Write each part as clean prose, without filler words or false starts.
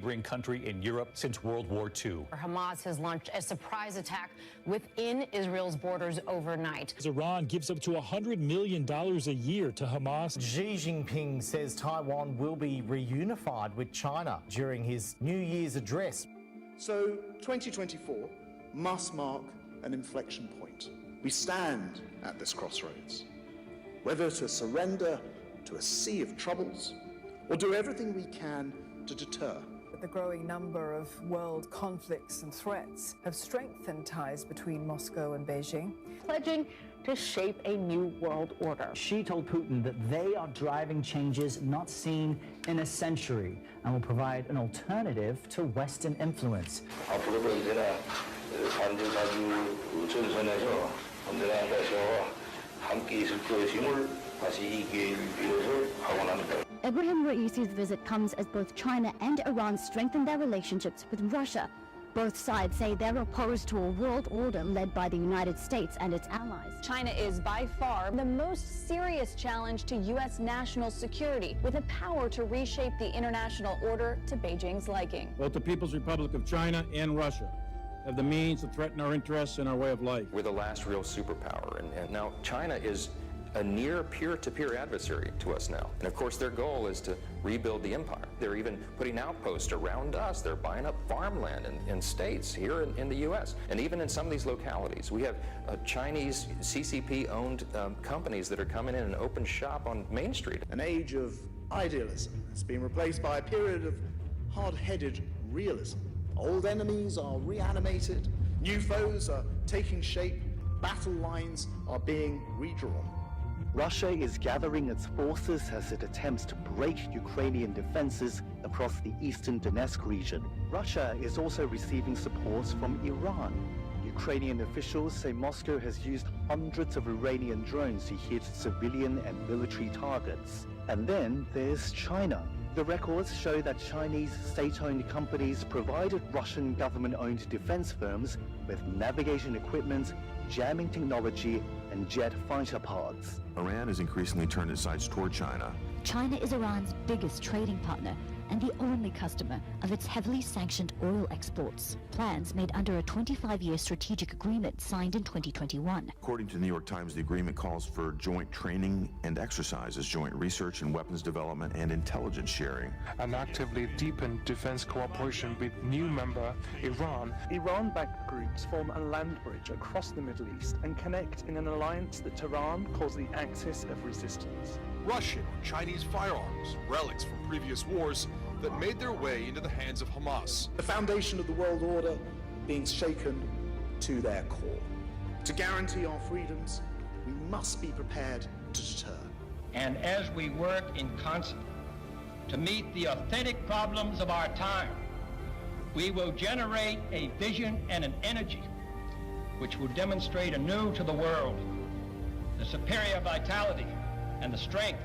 neighboring country in Europe since World War II. Hamas has launched a surprise attack within Israel's borders overnight. Iran gives up to $100 million a year to Hamas. Xi Jinping says Taiwan will be reunified with China during his New Year's address. So 2024 must mark an inflection point. We stand at this crossroads, whether to surrender to a sea of troubles or do everything we can to deter. The growing number of world conflicts and threats have strengthened ties between Moscow and Beijing, Pledging to shape a new world order. Xi told Putin that they are driving changes not seen in a century and will provide an alternative to Western influence. Ibrahim Raisi's visit comes as both China and Iran strengthen their relationships with Russia. Both sides say they're opposed to a world order led by the United States and its allies. China is by far the most serious challenge to U.S. national security, with a power to reshape the international order to Beijing's liking. Both the People's Republic of China and Russia have the means to threaten our interests and our way of life. We're the last real superpower, and now China is a near peer-to-peer adversary to us now. And of course their goal is to rebuild the empire. They're even putting outposts around us. They're buying up farmland in states here in the US. And even in some of these localities, we have Chinese CCP-owned companies that are coming in and open shop on Main Street. An age of idealism has been replaced by a period of hard-headed realism. Old enemies are reanimated, new foes are taking shape, battle lines are being redrawn. Russia is gathering its forces as it attempts to break Ukrainian defenses across the eastern Donetsk region. Russia is also receiving support from Iran. Ukrainian officials say Moscow has used hundreds of Iranian drones to hit civilian and military targets. And then there's China. The records show that Chinese state-owned companies provided Russian government-owned defense firms with navigation equipment, jamming technology, and jet fighter pods. Iran has increasingly turned its sights toward China. China is Iran's biggest trading partner and the only customer of its heavily sanctioned oil exports. Plans made under a 25-year strategic agreement signed in 2021. According to the New York Times, the agreement calls for joint training and exercises, joint research and weapons development, and intelligence sharing. And actively deepen defense cooperation with new member Iran. Iran-backed groups form a land bridge across the Middle East and connect in an alliance that Tehran calls the axis of resistance. Russian or Chinese firearms, relics from previous wars that made their way into the hands of Hamas. The foundation of the world order being shaken to their core. To guarantee our freedoms, we must be prepared to deter. And as we work in concert to meet the authentic problems of our time, we will generate a vision and an energy which will demonstrate anew to the world the superior vitality and the strength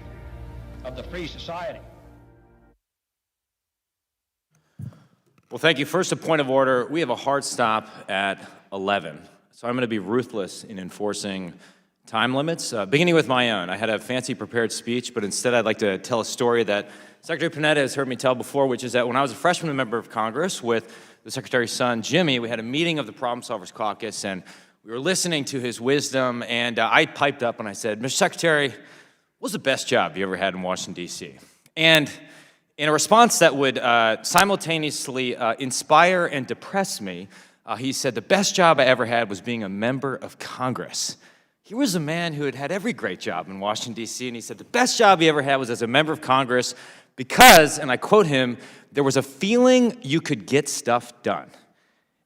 of the free society. Well, thank you. First, a point of order. We have a hard stop at 11, so I'm going to be ruthless in enforcing time limits, beginning with my own. I had a fancy prepared speech, but instead I'd like to tell a story that Secretary Panetta has heard me tell before, which is that when I was a freshman member of Congress with the Secretary's son, Jimmy, we had a meeting of the Problem Solvers Caucus, and we were listening to his wisdom, and I piped up and I said, Mr. Secretary, what was the best job you ever had in Washington, D.C.? And in a response that would simultaneously inspire and depress me, he said, the best job I ever had was being a member of Congress. He was a man who had had every great job in Washington, D.C., and he said the best job he ever had was as a member of Congress because, and I quote him, there was a feeling you could get stuff done.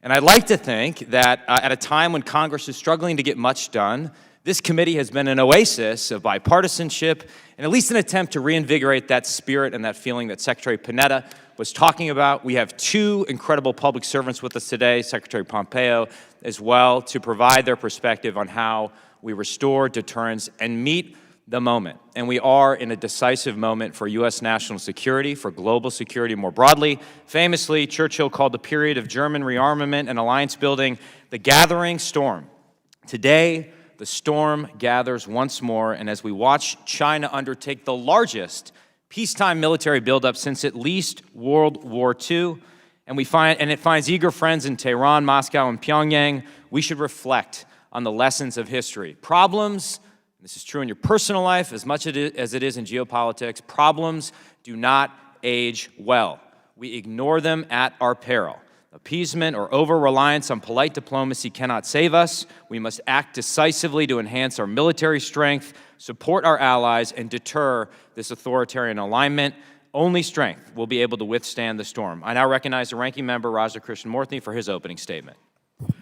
And I'd like to think that at a time when Congress is struggling to get much done, this committee has been an oasis of bipartisanship and at least an attempt to reinvigorate that spirit and that feeling that Secretary Panetta was talking about. We have two incredible public servants with us today, Secretary Pompeo as well, to provide their perspective on how we restore deterrence and meet the moment. And we are in a decisive moment for U.S. national security, for global security more broadly. Famously, Churchill called the period of German rearmament and alliance building the gathering storm. Today, the storm gathers once more, and as we watch China undertake the largest peacetime military buildup since at least World War II, and it finds eager friends in Tehran, Moscow, and Pyongyang. We should reflect on the lessons of history. Problems, this is true in your personal life as much as it is in geopolitics, problems do not age well. We ignore them at our peril. Appeasement or over-reliance on polite diplomacy cannot save us. We must act decisively to enhance our military strength, support our allies, and deter this authoritarian alignment. Only strength will be able to withstand the storm. I now recognize the Ranking Member, Raja Krishnamurthy, for his opening statement.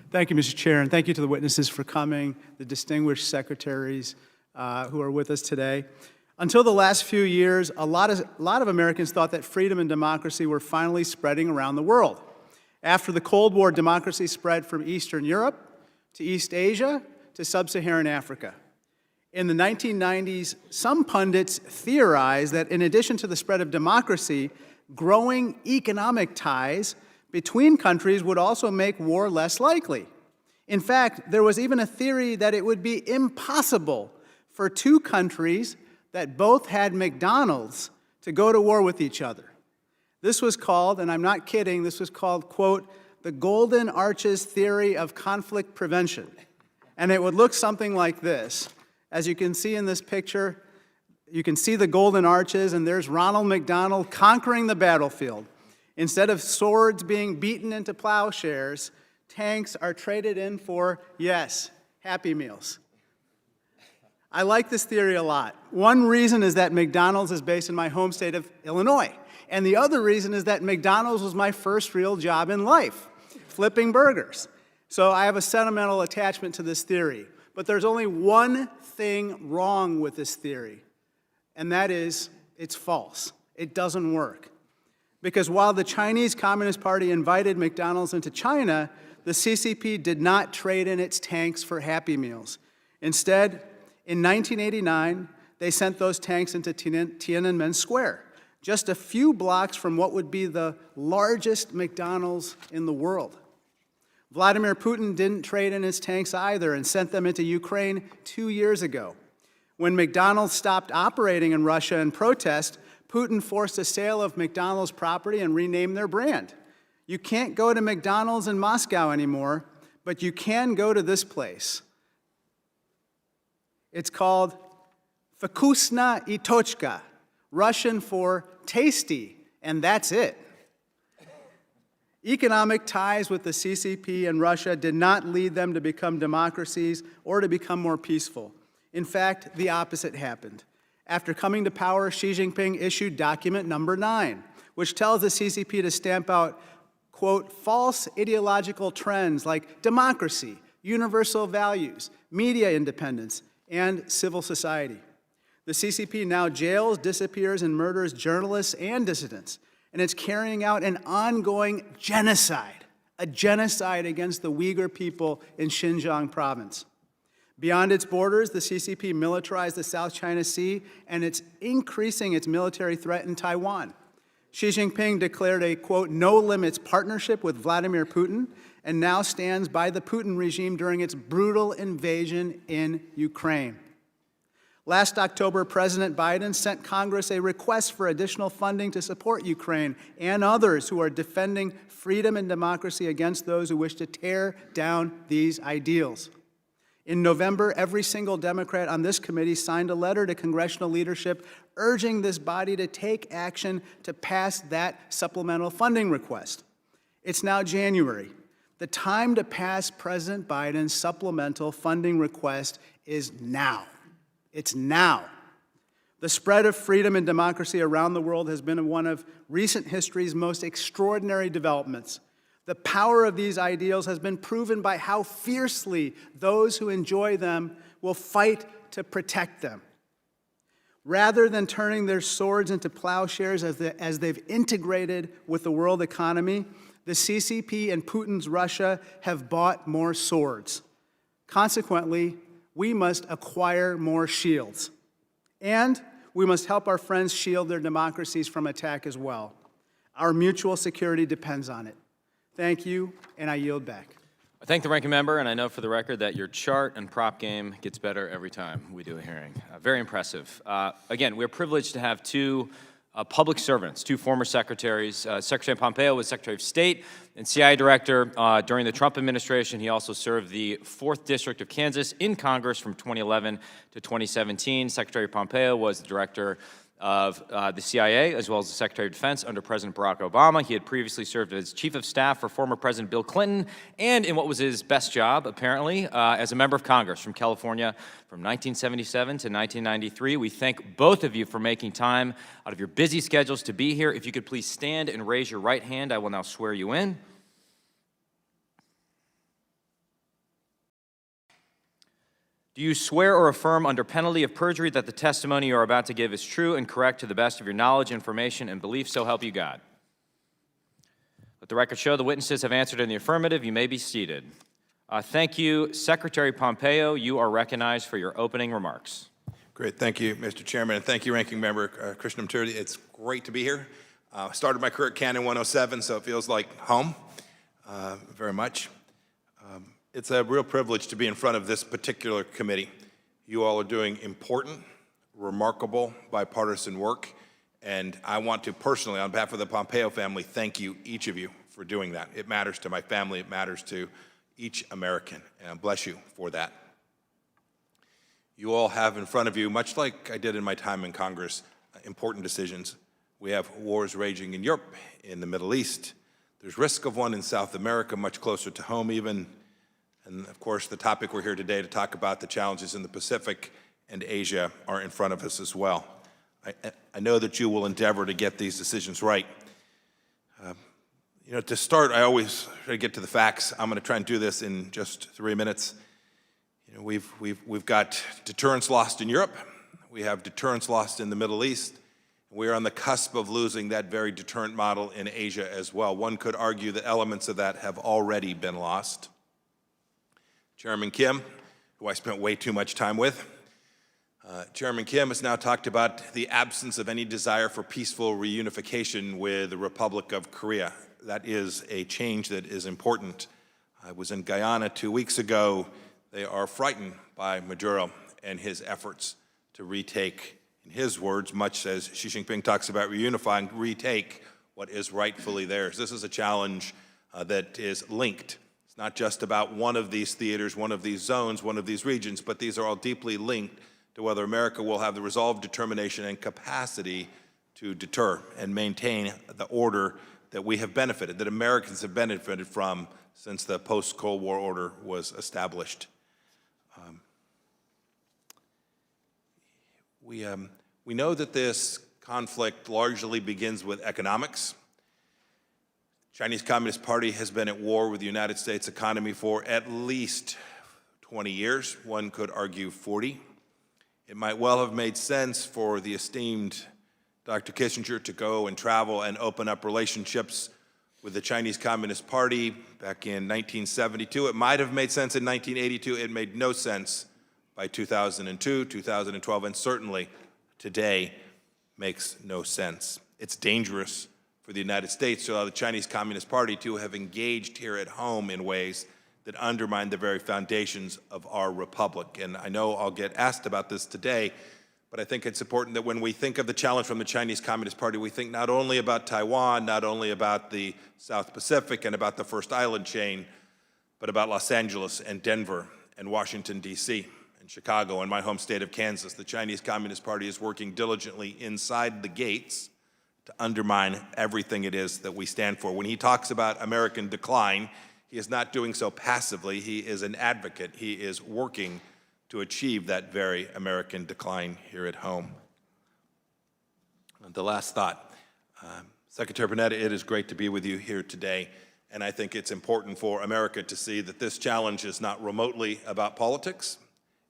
Thank you, Mr. Chair, and thank you to the witnesses for coming, the distinguished secretaries who are with us today. Until the last few years, a lot of Americans thought that freedom and democracy were finally spreading around the world. After the Cold War, democracy spread from Eastern Europe to East Asia to Sub-Saharan Africa. In the 1990s, some pundits theorized that in addition to the spread of democracy, growing economic ties between countries would also make war less likely. In fact, there was even a theory that it would be impossible for two countries that both had McDonald's to go to war with each other. This was called, and I'm not kidding, this was called, quote, the Golden Arches theory of conflict prevention. And it would look something like this. As you can see in this picture, you can see the Golden Arches, and there's Ronald McDonald conquering the battlefield. Instead of swords being beaten into plowshares, tanks are traded in for, yes, Happy Meals. I like this theory a lot. One reason is that McDonald's is based in my home state of Illinois. And the other reason is that McDonald's was my first real job in life, flipping burgers. So I have a sentimental attachment to this theory. But there's only one thing wrong with this theory, and that is it's false. It doesn't work. Because while the Chinese Communist Party invited McDonald's into China, the CCP did not trade in its tanks for Happy Meals. Instead, in 1989, they sent those tanks into Tiananmen Square, just a few blocks from what would be the largest McDonald's in the world. Vladimir Putin didn't trade in his tanks either and sent them into Ukraine 2 years ago. When McDonald's stopped operating in Russia in protest, Putin forced a sale of McDonald's property and renamed their brand. You can't go to McDonald's in Moscow anymore, but you can go to this place. It's called Vkusna I Tochka, Russian for tasty, and that's it. Economic ties with the CCP and Russia did not lead them to become democracies or to become more peaceful. In fact, the opposite happened. After coming to power, Xi Jinping issued document number 9, which tells the CCP to stamp out, quote, false ideological trends like democracy, universal values, media independence, and civil society. The CCP now jails, disappears, and murders journalists and dissidents, and it's carrying out an ongoing genocide, a genocide against the Uyghur people in Xinjiang province. Beyond its borders, the CCP militarized the South China Sea, and it's increasing its military threat in Taiwan. Xi Jinping declared a, quote, no-limits partnership with Vladimir Putin, and now stands by the Putin regime during its brutal invasion in Ukraine. Last October, President Biden sent Congress a request for additional funding to support Ukraine and others who are defending freedom and democracy against those who wish to tear down these ideals. In November, every single Democrat on this committee signed a letter to congressional leadership urging this body to take action to pass that supplemental funding request. It's now January. The time to pass President Biden's supplemental funding request is now. It's now. The spread of freedom and democracy around the world has been one of recent history's most extraordinary developments. The power of these ideals has been proven by how fiercely those who enjoy them will fight to protect them. Rather than turning their swords into plowshares as they've integrated with the world economy, the CCP and Putin's Russia have bought more swords. Consequently, we must acquire more shields. And we must help our friends shield their democracies from attack as well. Our mutual security depends on it. Thank you, and I yield back. I thank the ranking member, and I know for the record that your chart and prop game gets better every time we do a hearing. Very impressive. Again, we're privileged to have two public servants, 2 former secretaries. Secretary Pompeo was Secretary of State and CIA Director during the Trump administration. He also served the 4th District of Kansas in Congress from 2011 to 2017. Secretary Pompeo was the Director of the CIA, as well as the Secretary of Defense under President Barack Obama. He had previously served as Chief of Staff for former President Bill Clinton, and in what was his best job, apparently, as a member of Congress from California from 1977 to 1993. We thank both of you for making time out of your busy schedules to be here. If you could please stand and raise your right hand, I will now swear you in. Do you swear or affirm under penalty of perjury that the testimony you are about to give is true and correct to the best of your knowledge, information, and belief, so help you God? Let the record show the witnesses have answered in the affirmative. You may be seated. Thank you. Secretary Pompeo, you are recognized for your opening remarks. Great. Thank you, Mr. Chairman, and thank you, Ranking Member Krishnamurti. It's great to be here. I started my career at Canon 107, so it feels like home very much. It's a real privilege to be in front of this particular committee. You all are doing important, remarkable, bipartisan work, and I want to personally, on behalf of the Pompeo family, thank you, each of you, for doing that. It matters to my family, it matters to each American, and I bless you for that. You all have in front of you, much like I did in my time in Congress, important decisions. We have wars raging in Europe, in the Middle East. There's risk of one in South America, much closer to home even. And of course, the topic we're here today to talk about, the challenges in the Pacific and Asia, are in front of us as well. I know that you will endeavor to get these decisions right. You know, to start, I always try to get to the facts. I'm going to try and do this in just 3 minutes. You know, we've got deterrence lost in Europe. We have deterrence lost in the Middle East. We are on the cusp of losing that very deterrent model in Asia as well. One could argue that elements of that have already been lost. Chairman Kim, who I spent way too much time with, Chairman Kim has now talked about the absence of any desire for peaceful reunification with the Republic of Korea. That is a change that is important. I was in Guyana 2 weeks ago. They are frightened by Maduro and his efforts to retake, in his words, much as Xi Jinping talks about reunifying, retake what is rightfully theirs. This is a challenge that is linked. It's not just about one of these theaters, one of these zones, one of these regions, but these are all deeply linked to whether America will have the resolve, determination, and capacity to deter and maintain the order that we have benefited, that Americans have benefited from since the post-Cold War order was established. We know that this conflict largely begins with economics. Chinese Communist Party has been at war with the United States economy for at least 20 years, one could argue 40. It might well have made sense for the esteemed Dr. Kissinger to go and travel and open up relationships with the Chinese Communist Party back in 1972. It might have made sense in 1982. It made no sense by 2002, 2012, and certainly today makes no sense. It's dangerous for the United States to allow the Chinese Communist Party to have engaged here at home in ways that undermine the very foundations of our republic. And I know I'll get asked about this today, but I think it's important that when we think of the challenge from the Chinese Communist Party, we think not only about Taiwan, not only about the South Pacific and about the First Island chain, but about Los Angeles and Denver and Washington, D.C., and Chicago and my home state of Kansas. The Chinese Communist Party is working diligently inside the gates to undermine everything it is that we stand for. When he talks about American decline, he is not doing so passively. He is an advocate. He is working to achieve that very American decline here at home. And the last thought, Secretary Panetta, it is great to be with you here today, and I think it's important for America to see that this challenge is not remotely about politics.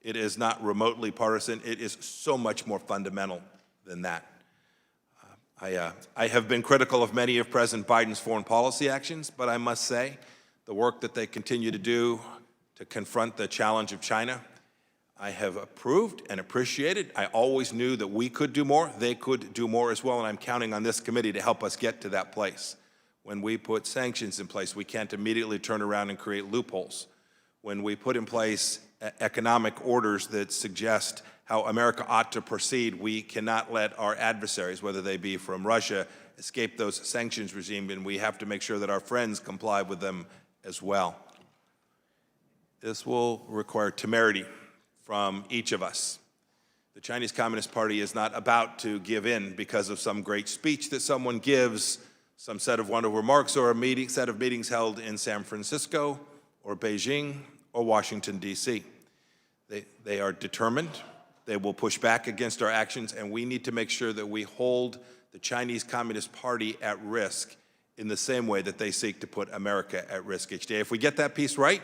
It is not remotely partisan. It is so much more fundamental than that. I have been critical of many of President Biden's foreign policy actions, but I must say the work that they continue to do to confront the challenge of China, I have approved and appreciated. I always knew that we could do more. They could do more as well, and I'm counting on this committee to help us get to that place. When we put sanctions in place, we can't immediately turn around and create loopholes. When we put in place economic orders that suggest how America ought to proceed. We cannot let our adversaries, whether they be from Russia, escape those sanctions regime, and we have to make sure that our friends comply with them as well. This will require temerity from each of us. The Chinese Communist Party is not about to give in because of some great speech that someone gives, some set of wonderful remarks, or a set of meetings held in San Francisco or Beijing or Washington, D.C. They are determined. They will push back against our actions, and we need to make sure that we hold the Chinese Communist Party at risk in the same way that they seek to put America at risk each day. If we get that piece right,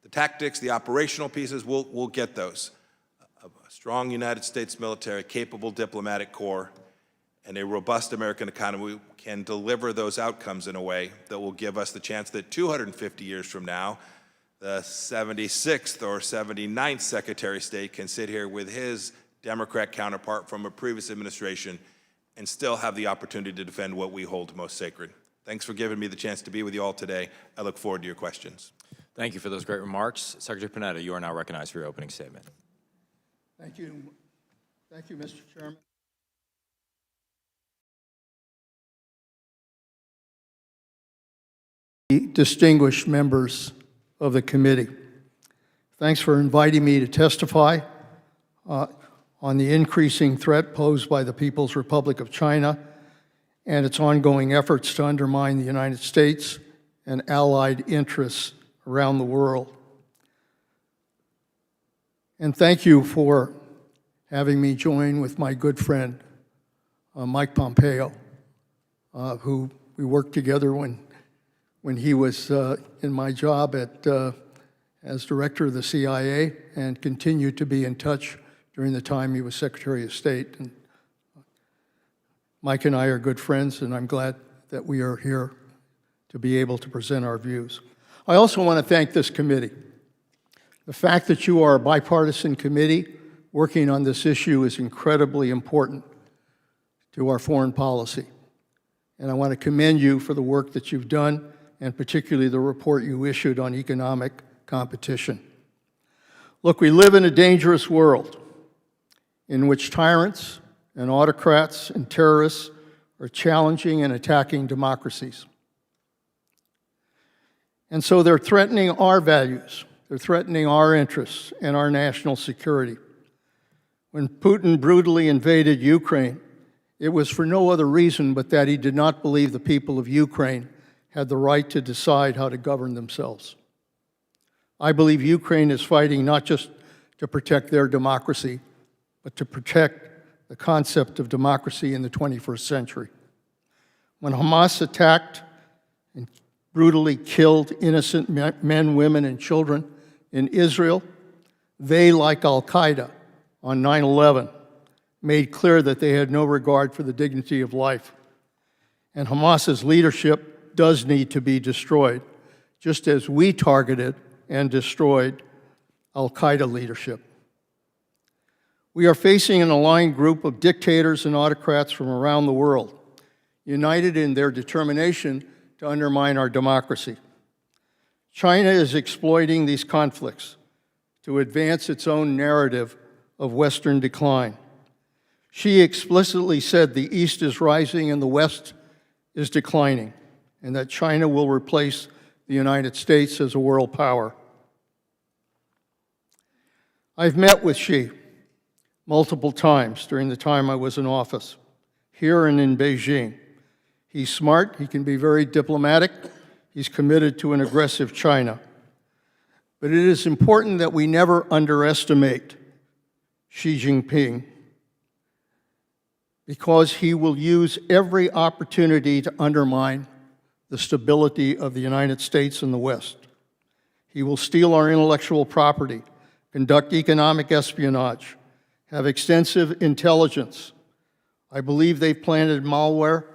the tactics, the operational pieces, we'll get those. A strong United States military, capable diplomatic corps, and a robust American economy can deliver those outcomes in a way that will give us the chance that 250 years from now, the 76th or 79th Secretary of State can sit here with his Democrat counterpart from a previous administration and still have the opportunity to defend what we hold most sacred. Thanks for giving me the chance to be with you all today. I look forward to your questions. Thank you for those great remarks. Secretary Panetta, you are now recognized for your opening statement. Thank you. Thank you, Mr. Chairman. Distinguished members of the committee, thanks for inviting me to testify on the increasing threat posed by the People's Republic of China and its ongoing efforts to undermine the United States and allied interests around the world. And thank you for having me join with my good friend, Mike Pompeo, who we worked together when he was in my job as director of the CIA, and continued to be in touch during the time he was Secretary of State. And Mike and I are good friends, and I'm glad that we are here to be able to present our views. I also want to thank this committee. The fact that you are a bipartisan committee working on this issue is incredibly important to our foreign policy. And I want to commend you for the work that you've done, and particularly the report you issued on economic competition. Look, we live in a dangerous world in which tyrants and autocrats and terrorists are challenging and attacking democracies. And so they're threatening our values, they're threatening our interests and our national security. When Putin brutally invaded Ukraine, it was for no other reason but that he did not believe the people of Ukraine had the right to decide how to govern themselves. I believe Ukraine is fighting not just to protect their democracy, but to protect the concept of democracy in the 21st century. When Hamas attacked and brutally killed innocent men, women, and children in Israel, they, like al-Qaeda on 9/11, made clear that they had no regard for the dignity of life. And Hamas's leadership does need to be destroyed, just as we targeted and destroyed al-Qaeda leadership. We are facing an aligned group of dictators and autocrats from around the world, united in their determination to undermine our democracy. China is exploiting these conflicts to advance its own narrative of Western decline. She explicitly said the East is rising and the West is declining, and that China will replace the United States as a world power. I've met with Xi multiple times during the time I was in office, here and in Beijing. He's smart, he can be very diplomatic, he's committed to an aggressive China. But it is important that we never underestimate Xi Jinping, because he will use every opportunity to undermine the stability of the United States and the West. He will steal our intellectual property, conduct economic espionage, have extensive intelligence. I believe they've planted malware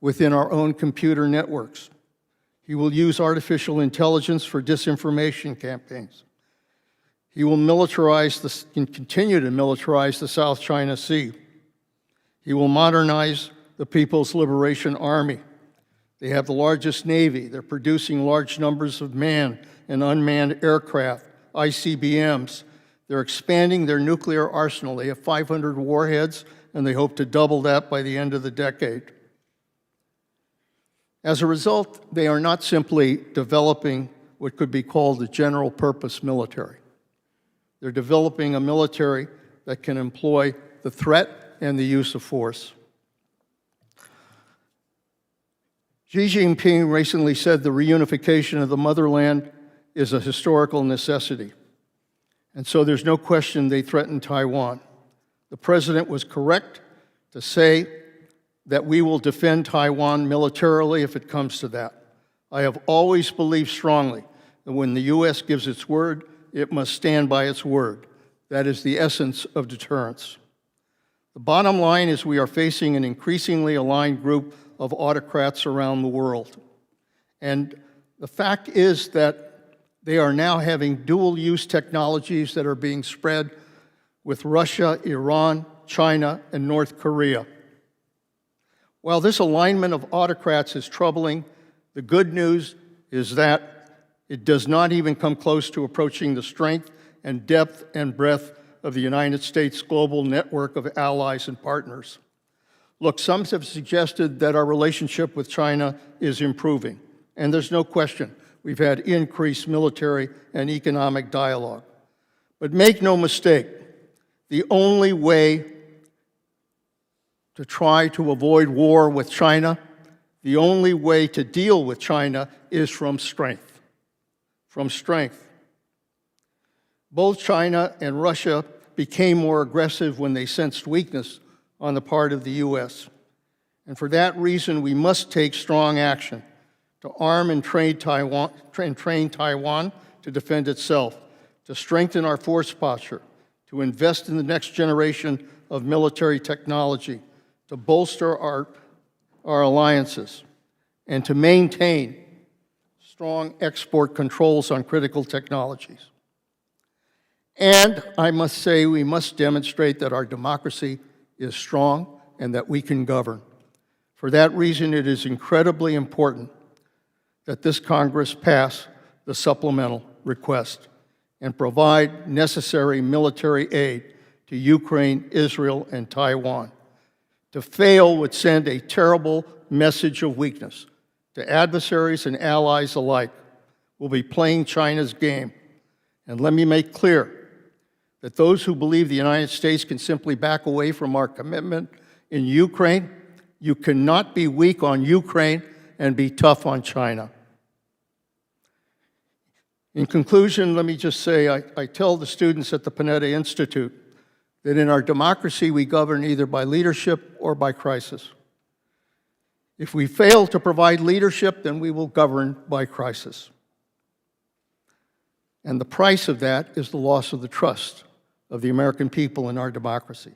within our own computer networks. He will use artificial intelligence for disinformation campaigns. He will continue to militarize the South China Sea. He will modernize the People's Liberation Army. They have the largest Navy. They're producing large numbers of manned and unmanned aircraft ICBMs. They're expanding their nuclear arsenal. They have 500 warheads, and they hope to double that by the end of the decade. As a result, they are not simply developing what could be called a general-purpose military. They're developing a military that can employ the threat and the use of force. Xi Jinping recently said the reunification of the motherland is a historical necessity. And so there's no question they threaten Taiwan. The president was correct to say that we will defend Taiwan militarily if it comes to that. I have always believed strongly that when the U.S. gives its word, it must stand by its word. That is the essence of deterrence. The bottom line is we are facing an increasingly aligned group of autocrats around the world. And the fact is that they are now having dual-use technologies that are being spread with Russia, Iran, China, and North Korea. While this alignment of autocrats is troubling, the good news is that it does not even come close to approaching the strength and depth and breadth of the United States' global network of allies and partners. Look, some have suggested that our relationship with China is improving, and there's no question we've had increased military and economic dialogue. But make no mistake, the only way to try to avoid war with China, the only way to deal with China is from strength. From strength. Both China and Russia became more aggressive when they sensed weakness on the part of the U.S. And for that reason, we must take strong action to arm and train Taiwan to defend itself, to strengthen our force posture, to invest in the next generation of military technology, to bolster our alliances, and to maintain strong export controls on critical technologies. And I must say, we must demonstrate that our democracy is strong and that we can govern. For that reason, it is incredibly important that this Congress pass the supplemental request and provide necessary military aid to Ukraine, Israel, and Taiwan. To fail would send a terrible message of weakness to adversaries and allies alike. We'll be playing China's game. And let me make clear that those who believe the United States can simply back away from our commitment in Ukraine, you cannot be weak on Ukraine and be tough on China. In conclusion, let me just say, I tell the students at the Panetta Institute that in our democracy we govern either by leadership or by crisis. If we fail to provide leadership, then we will govern by crisis. And the price of that is the loss of the trust of the American people in our democracy.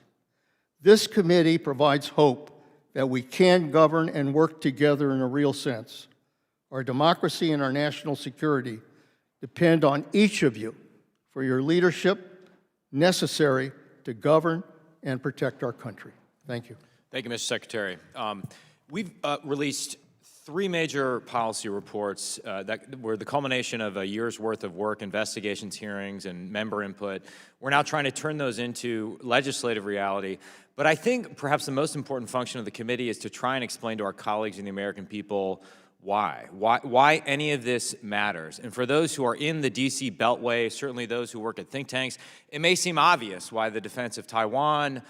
This committee provides hope that we can govern and work together in a real sense. Our democracy and our national security depend on each of you for your leadership necessary to govern and protect our country. Thank you. Thank you, Mr. Secretary. We've released 3 major policy reports that were the culmination of a year's worth of work, investigations, hearings, and member input. We're now trying to turn those into legislative reality. But I think perhaps the most important function of the committee is to try and explain to our colleagues and the American people why any of this matters. And for those who are in the D.C. Beltway, certainly those who work at think tanks, it may seem obvious why the defense of Taiwan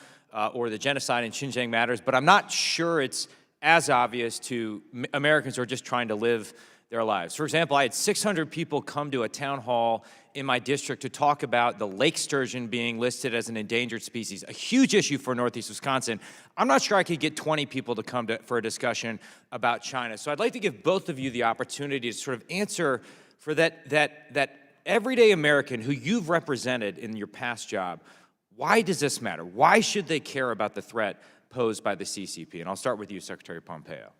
or the genocide in Xinjiang matters, but I'm not sure it's as obvious to Americans who are just trying to live their lives. For example, I had 600 people come to a town hall in my district to talk about the lake sturgeon being listed as an endangered species, a huge issue for Northeast Wisconsin. I'm not sure I could get 20 people to come for a discussion about China. So I'd like to give both of you the opportunity to sort of answer for that everyday American who you've represented in your past job. Why does this matter? Why should they care about the threat posed by the CCP? And I'll start with you, Secretary Pompeo.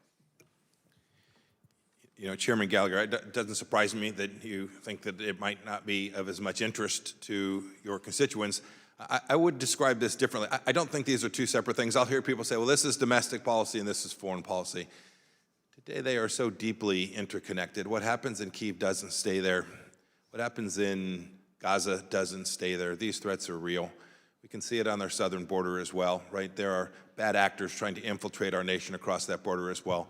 You know, Chairman Gallagher, it doesn't surprise me that you think that it might not be of as much interest to your constituents. I would describe this differently. I don't think these are two separate things. I'll hear people say, well, this is domestic policy and this is foreign policy. Today they are so deeply interconnected. What happens in Kyiv doesn't stay there. What happens in Gaza doesn't stay there. These threats are real. We can see it on our southern border as well, right? There are bad actors trying to infiltrate our nation across that border as well.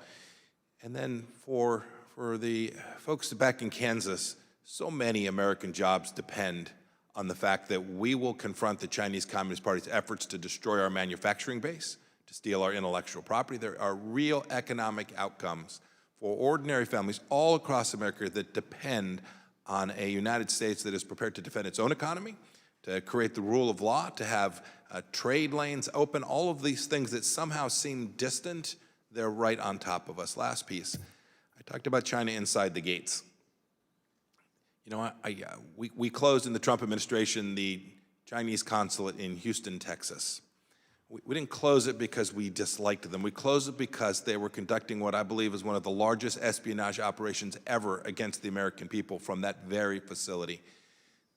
And then for the folks back in Kansas, so many American jobs depend on the fact that we will confront the Chinese Communist Party's efforts to destroy our manufacturing base, to steal our intellectual property. There are real economic outcomes for ordinary families all across America that depend on a United States that is prepared to defend its own economy, to create the rule of law, to have trade lanes open, all of these things that somehow seem distant, they're right on top of us. Last piece, I talked about China inside the gates. You know, we closed in the Trump administration the Chinese consulate in Houston, Texas. We didn't close it because we disliked them. We closed it because they were conducting what I believe is one of the largest espionage operations ever against the American people from that very facility.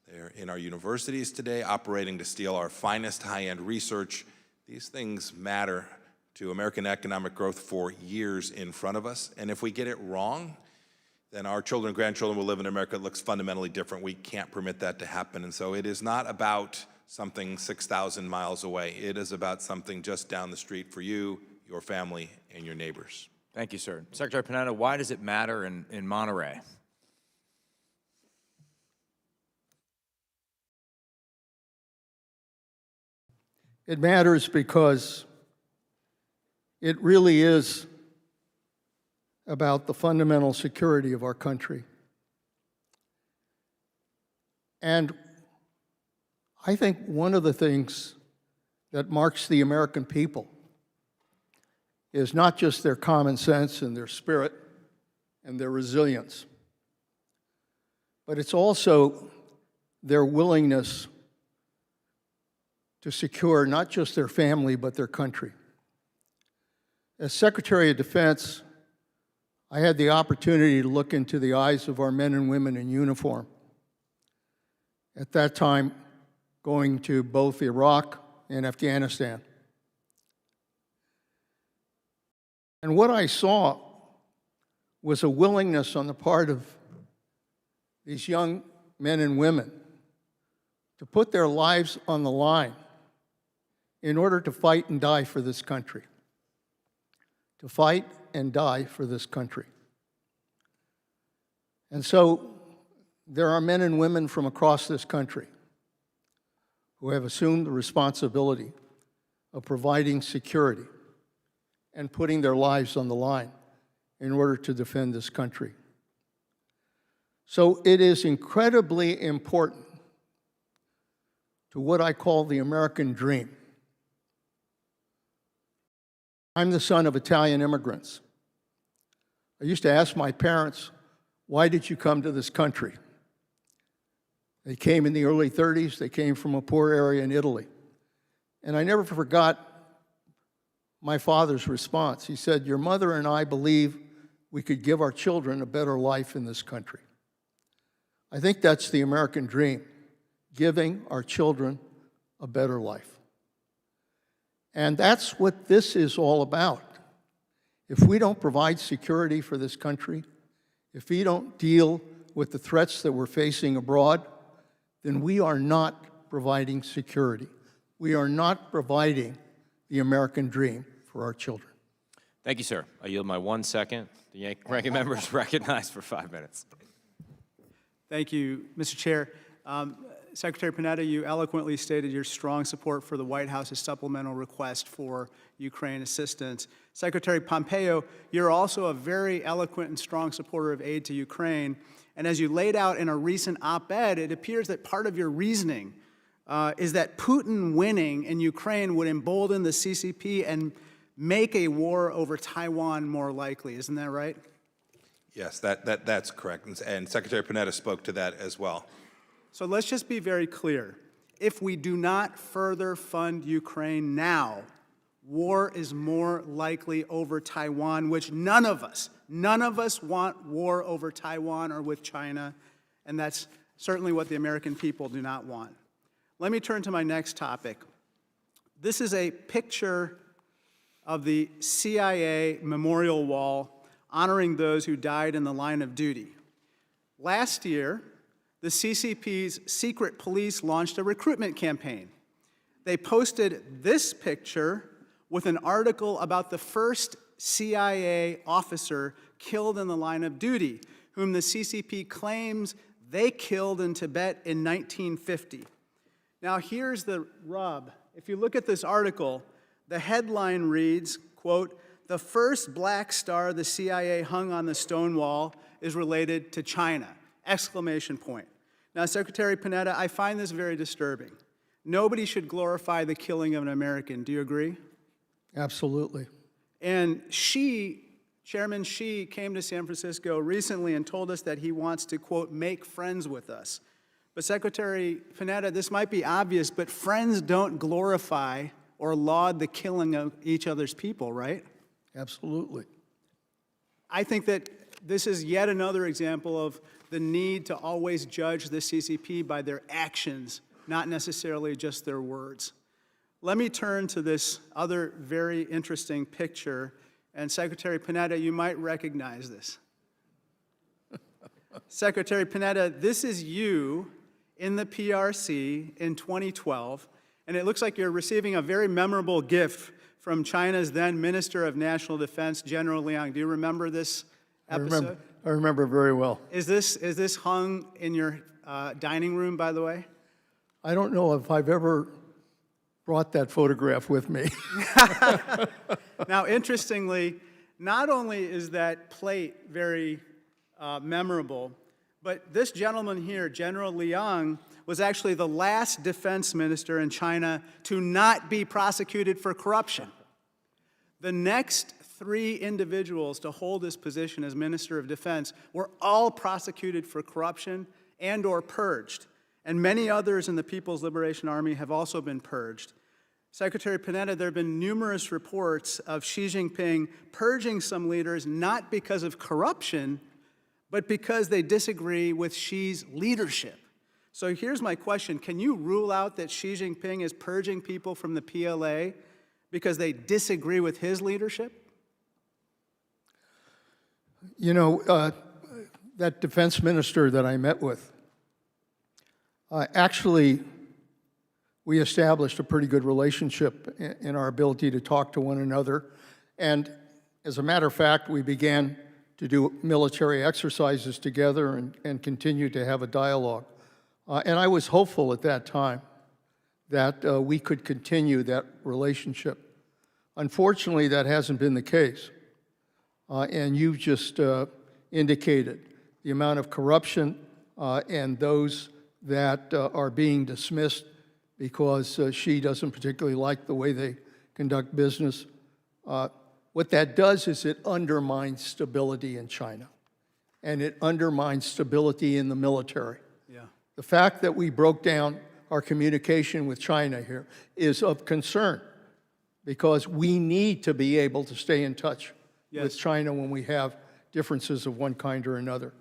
They're in our universities today, operating to steal our finest high-end research. These things matter to American economic growth for years in front of us. And if we get it wrong, then our children and grandchildren will live in America that looks fundamentally different. We can't permit that to happen. And so it is not about something 6,000 miles away. It is about something just down the street for you, your family, and your neighbors. Thank you, sir. Secretary Panetta, why does it matter in Monterey? It matters because it really is about the fundamental security of our country. And I think one of the things that marks the American people is not just their common sense and their spirit and their resilience, but it's also their willingness to secure not just their family, but their country. As Secretary of Defense, I had the opportunity to look into the eyes of our men and women in uniform. At that time, going to both Iraq and Afghanistan. And what I saw was a willingness on the part of these young men and women to put their lives on the line in order to fight and die for this country. To fight and die for this country. And so there are men and women from across this country who have assumed the responsibility of providing security and putting their lives on the line in order to defend this country. So it is incredibly important to what I call the American dream. I'm the son of Italian immigrants. I used to ask my parents, why did you come to this country? They came in the early 30s. They came from a poor area in Italy. And I never forgot my father's response. He said, your mother and I believe we could give our children a better life in this country. I think that's the American dream, giving our children a better life. And that's what this is all about. If we don't provide security for this country, if we don't deal with the threats that we're facing abroad, then we are not providing security. We are not providing the American dream for our children. Thank you, sir. I yield my 1 second. The ranking member is recognized for 5 minutes. Thank you, Mr. Chair. Secretary Panetta, you eloquently stated your strong support for the White House's supplemental request for Ukraine assistance. Secretary Pompeo, you're also a very eloquent and strong supporter of aid to Ukraine. And as you laid out in a recent op-ed, it appears that part of your reasoning is that Putin winning in Ukraine would embolden the CCP and make a war over Taiwan more likely. Isn't that right? Yes, that's correct. And Secretary Panetta spoke to that as well. So let's just be very clear. If we do not further fund Ukraine now, war is more likely over Taiwan, which none of us want war over Taiwan or with China, and that's certainly what the American people do not want. Let me turn to my next topic. This is a picture of the CIA memorial wall honoring those who died in the line of duty. Last year, the CCP's secret police launched a recruitment campaign. They posted this picture with an article about the first CIA officer killed in the line of duty, whom the CCP claims they killed in Tibet in 1950. Now here's the rub. If you look at this article, the headline reads, quote, "The first black star the CIA hung on the stone wall is related to China," exclamation point. Now, Secretary Panetta, I find this very disturbing. Nobody should glorify the killing of an American. Do you agree? Absolutely. And Chairman Xi came to San Francisco recently and told us that he wants to, quote, "make friends with us." But Secretary Panetta, this might be obvious, but friends don't glorify or laud the killing of each other's people, right? Absolutely. I think that this is yet another example of the need to always judge the CCP by their actions, not necessarily just their words. Let me turn to this other very interesting picture, and Secretary Panetta, you might recognize this. Secretary Panetta, this is you in the PRC in 2012, and it looks like you're receiving a very memorable gift from China's then Minister of National Defense, General Liang. Do you remember this episode? I remember very well. Is this hung in your dining room, by the way? I don't know if I've ever brought that photograph with me. Now, interestingly, not only is that plate very memorable, but this gentleman here, General Liang, was actually the last defense minister in China to not be prosecuted for corruption. The next 3 individuals to hold this position as Minister of Defense were all prosecuted for corruption and or purged, and many others in the People's Liberation Army have also been purged. Secretary Panetta, there have been numerous reports of Xi Jinping purging some leaders not because of corruption, but because they disagree with Xi's leadership. So here's my question. Can you rule out that Xi Jinping is purging people from the PLA because they disagree with his leadership? You know, that defense minister that I met with, actually, we established a pretty good relationship in our ability to talk to one another. And as a matter of fact, we began to do military exercises together and continue to have a dialogue. And I was hopeful at that time that we could continue that relationship. Unfortunately, that hasn't been the case. And you've just indicated the amount of corruption and those that are being dismissed because Xi doesn't particularly like the way they conduct business. What that does is it undermines stability in China, and it undermines stability in the military. Yeah. The fact that we broke down our communication with China here is of concern because we need to be able to stay in touch with China when we have differences of one kind or another.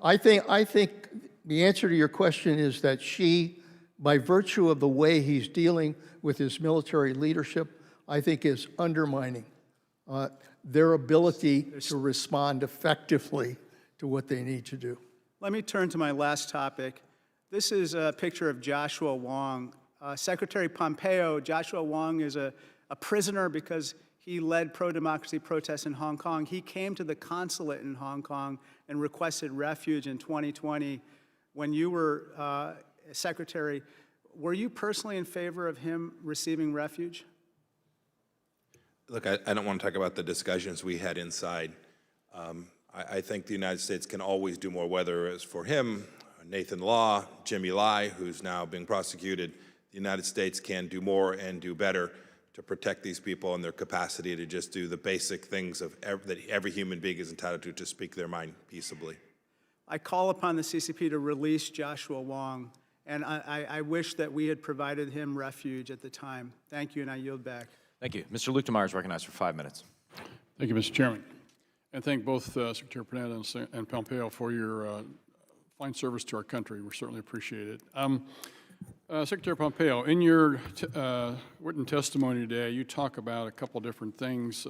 I think the answer to your question is that Xi, by virtue of the way he's dealing with his military leadership, I think is undermining their ability to respond effectively to what they need to do. Let me turn to my last topic. This is a picture of Joshua Wong. Secretary Pompeo, Joshua Wong is a prisoner because he led pro-democracy protests in Hong Kong. He came to the consulate in Hong Kong and requested refuge in 2020. When you were secretary, were you personally in favor of him receiving refuge? Look, I don't want to talk about the discussions we had inside. I think the United States can always do more, whether it's for him, Nathan Law, Jimmy Lai, who's now being prosecuted. The United States can do more and do better to protect these people and their capacity to just do the basic things that every human being is entitled to speak their mind peaceably. I call upon the CCP to release Joshua Wong, and I wish that we had provided him refuge at the time. Thank you, and I yield back. Thank you. Mr. Luchtemeier is recognized for 5 minutes. Thank you, Mr. Chairman. And thank both Secretary Panetta and Pompeo for your fine service to our country. We certainly appreciate it. Secretary Pompeo, in your written testimony today, you talk about a couple different things.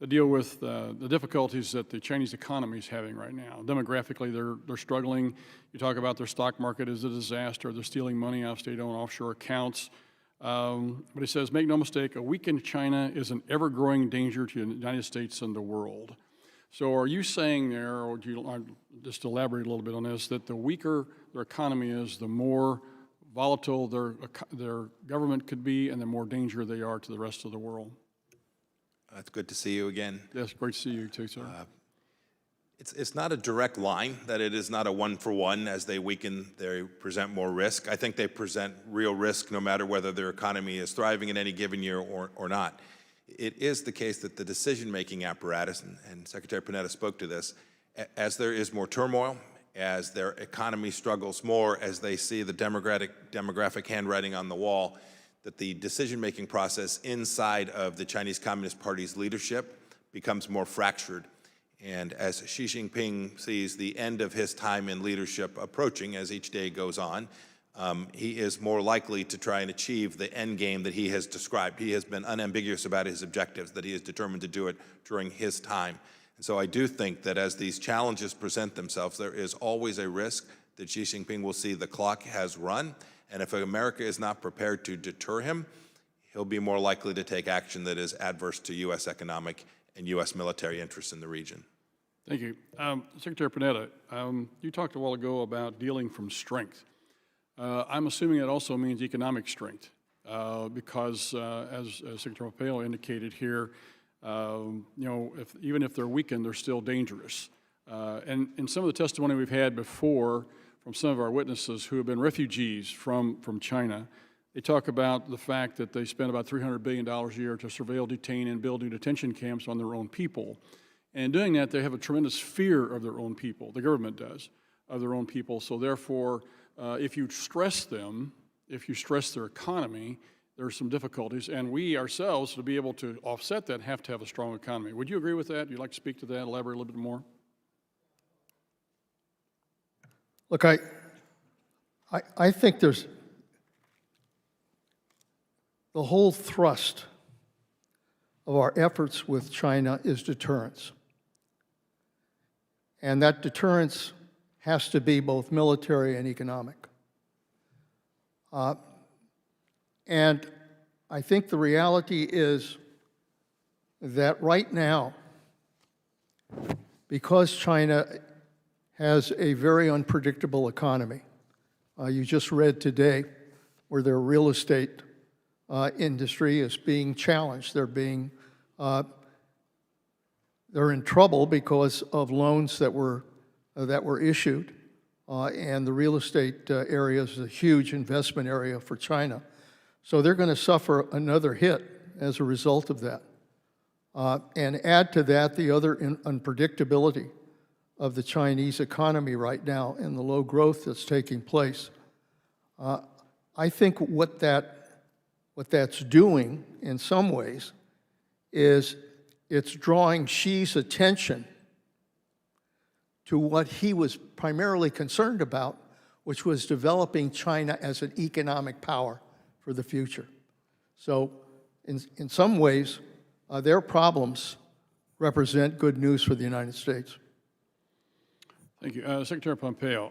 to deal with the difficulties that the Chinese economy is having right now. Demographically, they're struggling. You talk about their stock market is a disaster. They're stealing money out of state-owned offshore accounts. But he says, make no mistake, a weakened China is an ever-growing danger to the United States and the world. So are you saying there, or do you just elaborate a little bit on this, that the weaker their economy is, the more volatile their government could be and the more danger they are to the rest of the world? It's good to see you again. Yes, great to see you too, sir. It's not a direct line, that it is not a one-for-one. As they weaken, they present more risk. I think they present real risk no matter whether their economy is thriving in any given year or not. It is the case that the decision-making apparatus, and Secretary Panetta spoke to this, as there is more turmoil, as their economy struggles more, as they see the demographic handwriting on the wall, that the decision-making process inside of the Chinese Communist Party's leadership becomes more fractured. And as Xi Jinping sees the end of his time in leadership approaching as each day goes on, he is more likely to try and achieve the end game that he has described. He has been unambiguous about his objectives, that he is determined to do it during his time. And so I do think that as these challenges present themselves, there is always a risk that Xi Jinping will see the clock has run, and if America is not prepared to deter him, he'll be more likely to take action that is adverse to U.S. economic and U.S. military interests in the region. Thank you. Secretary Panetta, you talked a while ago about dealing from strength. I'm assuming it also means economic strength, because as Secretary Pompeo indicated here, you know, even if they're weakened, they're still dangerous. And in some of the testimony we've had before from some of our witnesses who have been refugees from China, they talk about the fact that they spend about $300 billion a year to surveil, detain, and build new detention camps on their own people. And in doing that, they have a tremendous fear of their own people, the government does, of their own people. So therefore, if you stress them, if you stress their economy, there are some difficulties. And we ourselves, to be able to offset that, have to have a strong economy. Would you agree with that? Would you like to speak to that, elaborate a little bit more? Look, I think there's the whole thrust of our efforts with China is deterrence. And that deterrence has to be both military and economic. And I think the reality is that right now, because China has a very unpredictable economy, you just read today where their real estate industry is being challenged. They're in trouble because of loans that were issued, and the real estate area is a huge investment area for China. So they're going to suffer another hit as a result of that. And add to that the other unpredictability of the Chinese economy right now and the low growth that's taking place. I think what that's doing in some ways is it's drawing Xi's attention to what he was primarily concerned about, which was developing China as an economic power for the future. So in some ways, their problems represent good news for the United States. Thank you. Secretary Pompeo,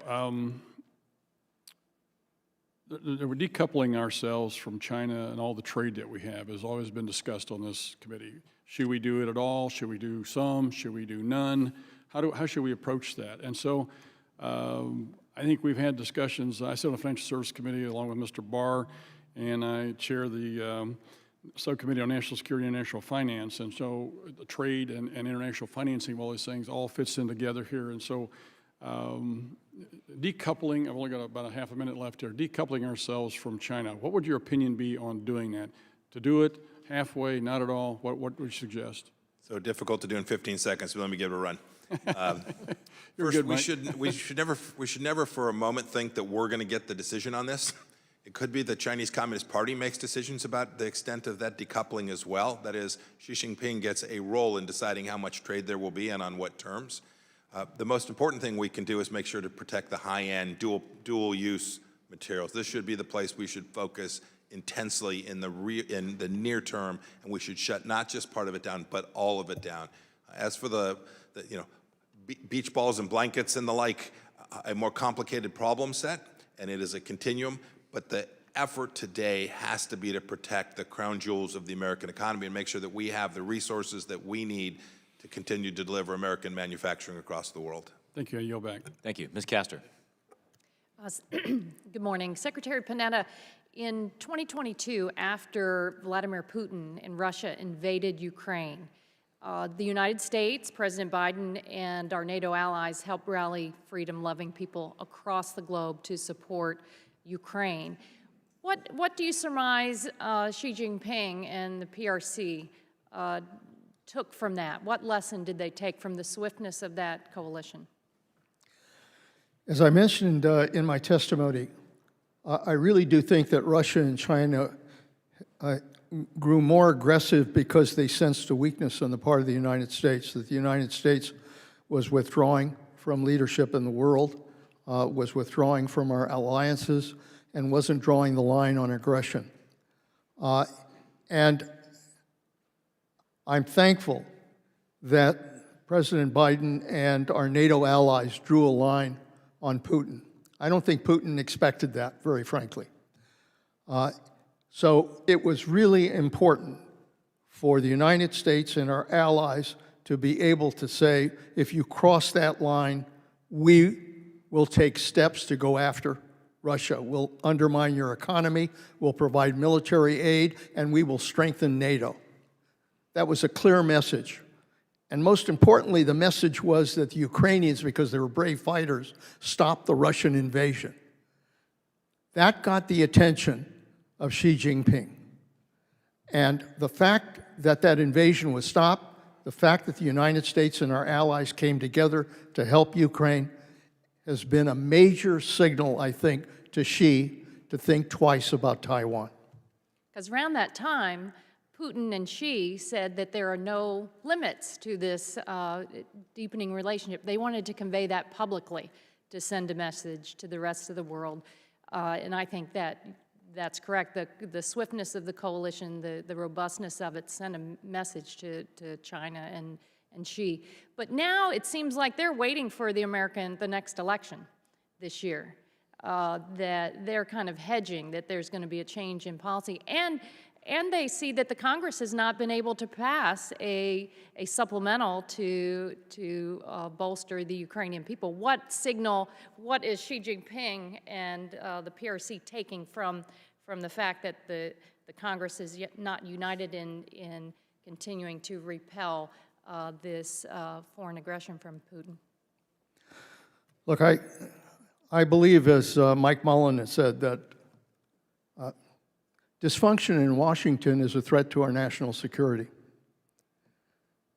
we're decoupling ourselves from China, and all the trade that we have has always been discussed on this committee. Should we do it at all? Should we do some? Should we do none? How should we approach that? And so I think we've had discussions. I sit on the Financial Services Committee along with Mr. Barr, and I chair the Subcommittee on National Security and International Finance. And so the trade and international financing, all these things all fits in together here. And so decoupling, I've only got about a half a minute left here, decoupling ourselves from China. What would your opinion be on doing that? To do it halfway, not at all? What would you suggest? So difficult to do in 15 seconds, but let me give it a run. You're First, good, we should never for a moment think that we're going to get the decision on this. It could be the Chinese Communist Party makes decisions about the extent of that decoupling as well. That is, Xi Jinping gets a role in deciding how much trade there will be and on what terms. The most important thing we can do is make sure to protect the high-end dual-use materials. This should be the place we should focus intensely in the near term, and we should shut not just part of it down, but all of it down. As for the beach balls and blankets and the like, a more complicated problem set, and it is a continuum, but the effort today has to be to protect the crown jewels of the American economy and make sure that we have the resources that we need to continue to deliver American manufacturing across the world. Thank you. I yield back. Thank you. Ms. Castor. Good morning. Secretary Panetta, in 2022, after Vladimir Putin and Russia invaded Ukraine, the United States, President Biden, and our NATO allies helped rally freedom-loving people across the globe to support Ukraine. What do you surmise Xi Jinping and the PRC took from that? What lesson did they take from the swiftness of that coalition? As I mentioned in my testimony, I really do think that Russia and China grew more aggressive because they sensed a weakness on the part of the United States, that the United States was withdrawing from leadership in the world, was withdrawing from our alliances, and wasn't drawing the line on aggression. And I'm thankful that President Biden and our NATO allies drew a line on Putin. I don't think Putin expected that, very frankly. So it was really important for the United States and our allies to be able to say, if you cross that line, we will take steps to go after Russia. We'll undermine your economy, we'll provide military aid, and we will strengthen NATO. That was a clear message. And most importantly, the message was that the Ukrainians, because they were brave fighters, stopped the Russian invasion. That got the attention of Xi Jinping. And the fact that that invasion was stopped, the fact that the United States and our allies came together to help Ukraine has been a major signal, I think, to Xi to think twice about Taiwan. Because around that time, Putin and Xi said that there are no limits to this deepening relationship. They wanted to convey that publicly, to send a message to the rest of the world. And I think that's correct. The swiftness of the coalition, the robustness of it sent a message to China and Xi. But now it seems like they're waiting for the next election this year, that they're kind of hedging that there's going to be a change in policy. And they see that the Congress has not been able to pass a supplemental to bolster the Ukrainian people. What is Xi Jinping and the PRC taking from the fact that the Congress is yet not united in continuing to repel this foreign aggression from Putin? Look, I believe, as Mike Mullen has said, that dysfunction in Washington is a threat to our national security.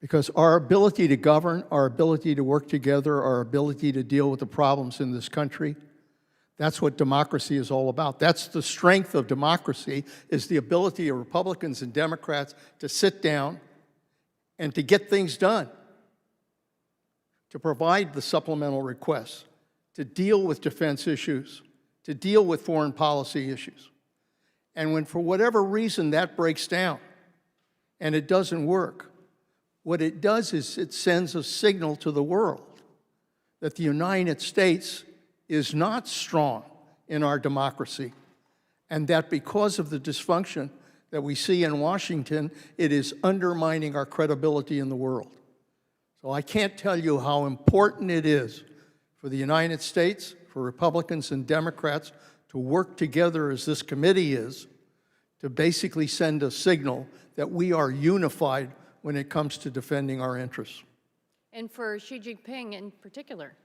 Because our ability to govern, our ability to work together, our ability to deal with the problems in this country, that's what democracy is all about. That's the strength of democracy, is the ability of Republicans and Democrats to sit down and to get things done, to provide the supplemental requests, to deal with defense issues, to deal with foreign policy issues. And when, for whatever reason, that breaks down and it doesn't work, what it does is it sends a signal to the world that the United States is not strong in our democracy, and that because of the dysfunction that we see in Washington, it is undermining our credibility in the world. So I can't tell you how important it is for the United States, for Republicans and Democrats, to work together as this committee is, to basically send a signal that we are unified when it comes to defending our interests. And for Xi Jinping in particular,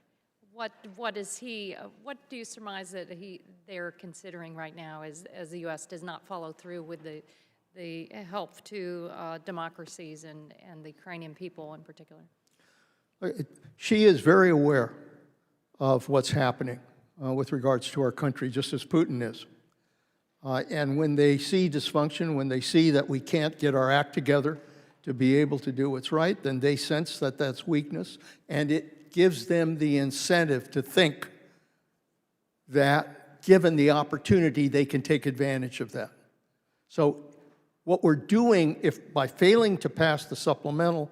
what do you surmise that they're considering right now as the U.S. does not follow through with the help to democracies and the Ukrainian people in particular? Xi is very aware of what's happening with regards to our country, just as Putin is. And when they see dysfunction, when they see that we can't get our act together to be able to do what's right, then they sense that that's weakness, and it gives them the incentive to think that, given the opportunity, they can take advantage of that. So what we're doing, if by failing to pass the supplemental,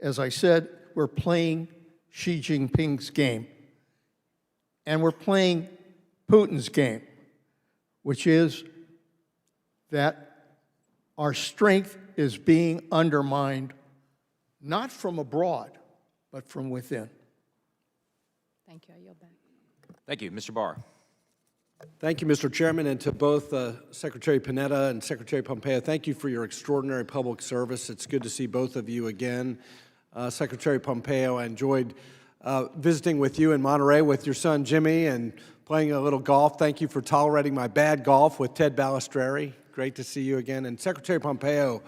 as I said, we're playing Xi Jinping's game. And we're playing Putin's game, which is that our strength is being undermined, not from abroad, but from within. Thank you. I yield back. Thank you. Mr. Barr. Thank you, Mr. Chairman, and to both Secretary Panetta and Secretary Pompeo, thank you for your extraordinary public service. It's good to see both of you again. Secretary Pompeo, I enjoyed visiting with you in Monterey with your son Jimmy and playing a little golf. Thank you for tolerating my bad golf with Ted Balistreri. Great to see you again. And Secretary Pompeo,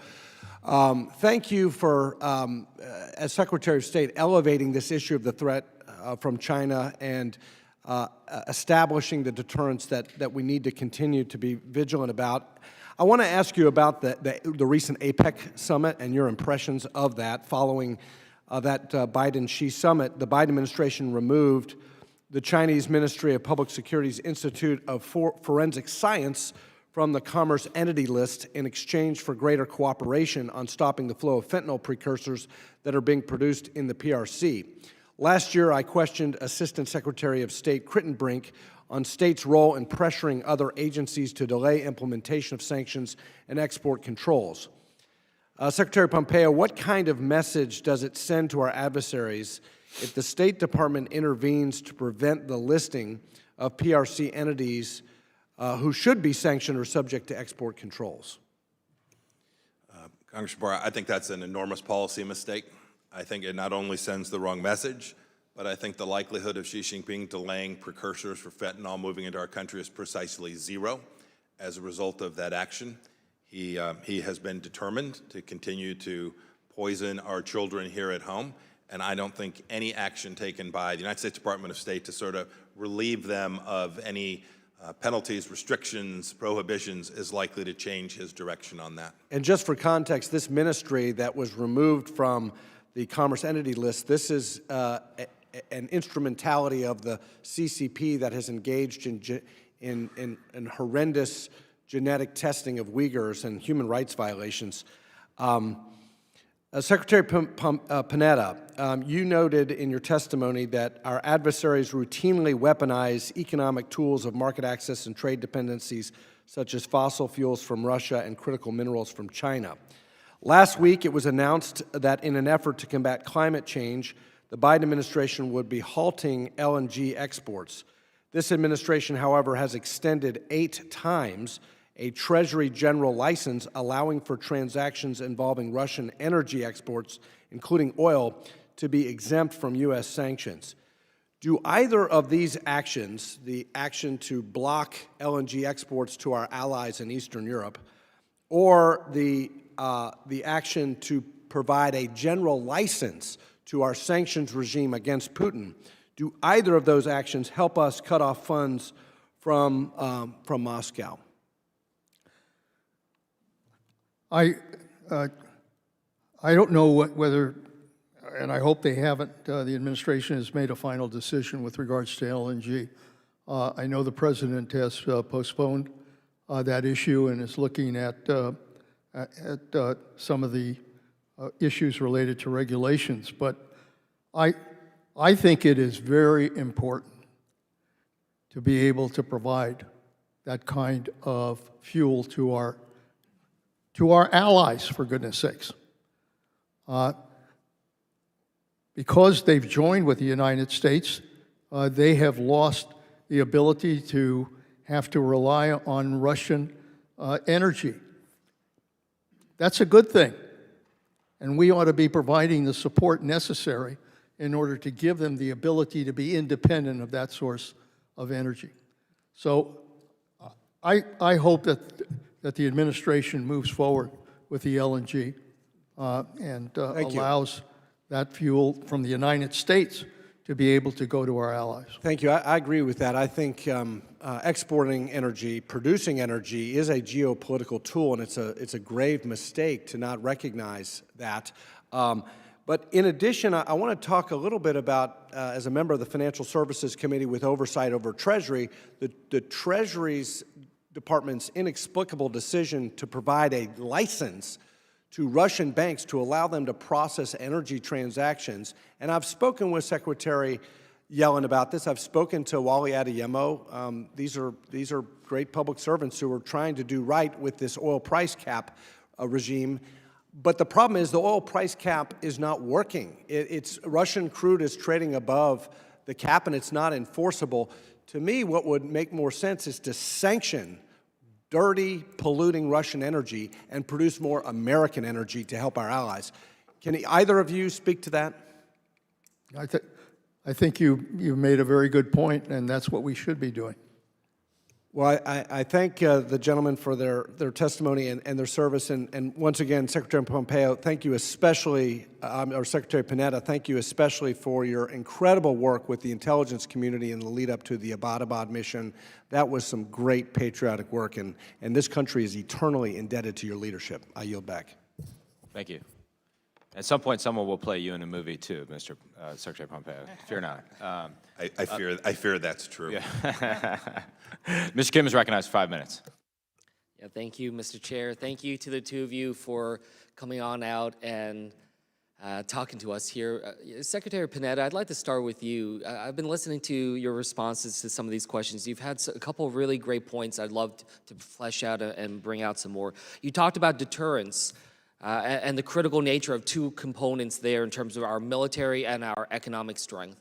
thank you for, as Secretary of State, elevating this issue of the threat from China and establishing the deterrence that we need to continue to be vigilant about. I want to ask you about the recent APEC summit and your impressions of that. Following that Biden-Xi summit, the Biden administration removed the Chinese Ministry of Public Security's Institute of Forensic Science from the Commerce Entity List in exchange for greater cooperation on stopping the flow of fentanyl precursors that are being produced in the PRC. Last year, I questioned Assistant Secretary of State Crittenbrink on states' role in pressuring other agencies to delay implementation of sanctions and export controls. Secretary Pompeo, what kind of message does it send to our adversaries if the State Department intervenes to prevent the listing of PRC entities who should be sanctioned or subject to export controls? Congressman Barr, I think that's an enormous policy mistake. I think it not only sends the wrong message, but I think the likelihood of Xi Jinping delaying precursors for fentanyl moving into our country is precisely zero as a result of that action. He has been determined to continue to poison our children here at home, and I don't think any action taken by the United States Department of State to sort of relieve them of any penalties, restrictions, prohibitions is likely to change his direction on that. And just for context, this ministry that was removed from the Commerce Entity List, this is an instrumentality of the CCP that has engaged in horrendous genetic testing of Uyghurs and human rights violations. Secretary Panetta, you noted in your testimony that our adversaries routinely weaponize economic tools of market access and trade dependencies, such as fossil fuels from Russia and critical minerals from China. Last week, it was announced that in an effort to combat climate change, the Biden administration would be halting LNG exports. This administration, however, has extended 8 times a Treasury General license allowing for transactions involving Russian energy exports, including oil, to be exempt from U.S. sanctions. Do either of these actions, the action to block LNG exports to our allies in Eastern Europe, or the action to provide a general license to our sanctions regime against Putin, do either of those actions help us cut off funds from Moscow? I don't know whether, and I hope they haven't, the administration has made a final decision with regards to LNG. I know the president has postponed that issue and is looking at some of the issues related to regulations, but I think it is very important to be able to provide that kind of fuel to our allies, for goodness sakes. Because they've joined with the United States, they have lost the ability to have to rely on Russian energy. That's a good thing. And we ought to be providing the support necessary in order to give them the ability to be independent of that source of energy. So I hope that the administration moves forward with the LNG and allows that fuel from the United States to be able to go to our allies. Thank you. I agree with that. I think exporting energy, producing energy is a geopolitical tool, and it's a grave mistake to not recognize that. But in addition, I want to talk a little bit about, as a member of the Financial Services Committee with oversight over Treasury, the Treasury's Department's inexplicable decision to provide a license to Russian banks to allow them to process energy transactions. And I've spoken with Secretary Yellen about this. I've spoken to Wally Adeyemo. These are great public servants who are trying to do right with this oil price cap regime. But the problem is the oil price cap is not working. It's Russian crude is trading above the cap, and it's not enforceable. To me, what would make more sense is to sanction dirty, polluting Russian energy and produce more American energy to help our allies. Can either of you speak to that? I think you made a very good point, and that's what we should be doing. Well, I thank the gentlemen for their testimony and their service. And once again, Secretary Pompeo, thank you especially, or Secretary Panetta, thank you especially for your incredible work with the intelligence community in the lead up to the Abbottabad mission. That was some great patriotic work, and this country is eternally indebted to your leadership. I yield back. Thank you. At some point, someone will play you in a movie too, Mr. Secretary Pompeo. Fear not. I fear that's true. Yeah. Mr. Kim is recognized for 5 minutes. Yeah, thank you, Mr. Chair. Thank you to the two of you for coming on out and talking to us here. Secretary Panetta, I'd like to start with you. I've been listening to your responses to some of these questions. You've had a couple of really great points I'd love to flesh out and bring out some more. You talked about deterrence. And the critical nature of two components there in terms of our military and our economic strength.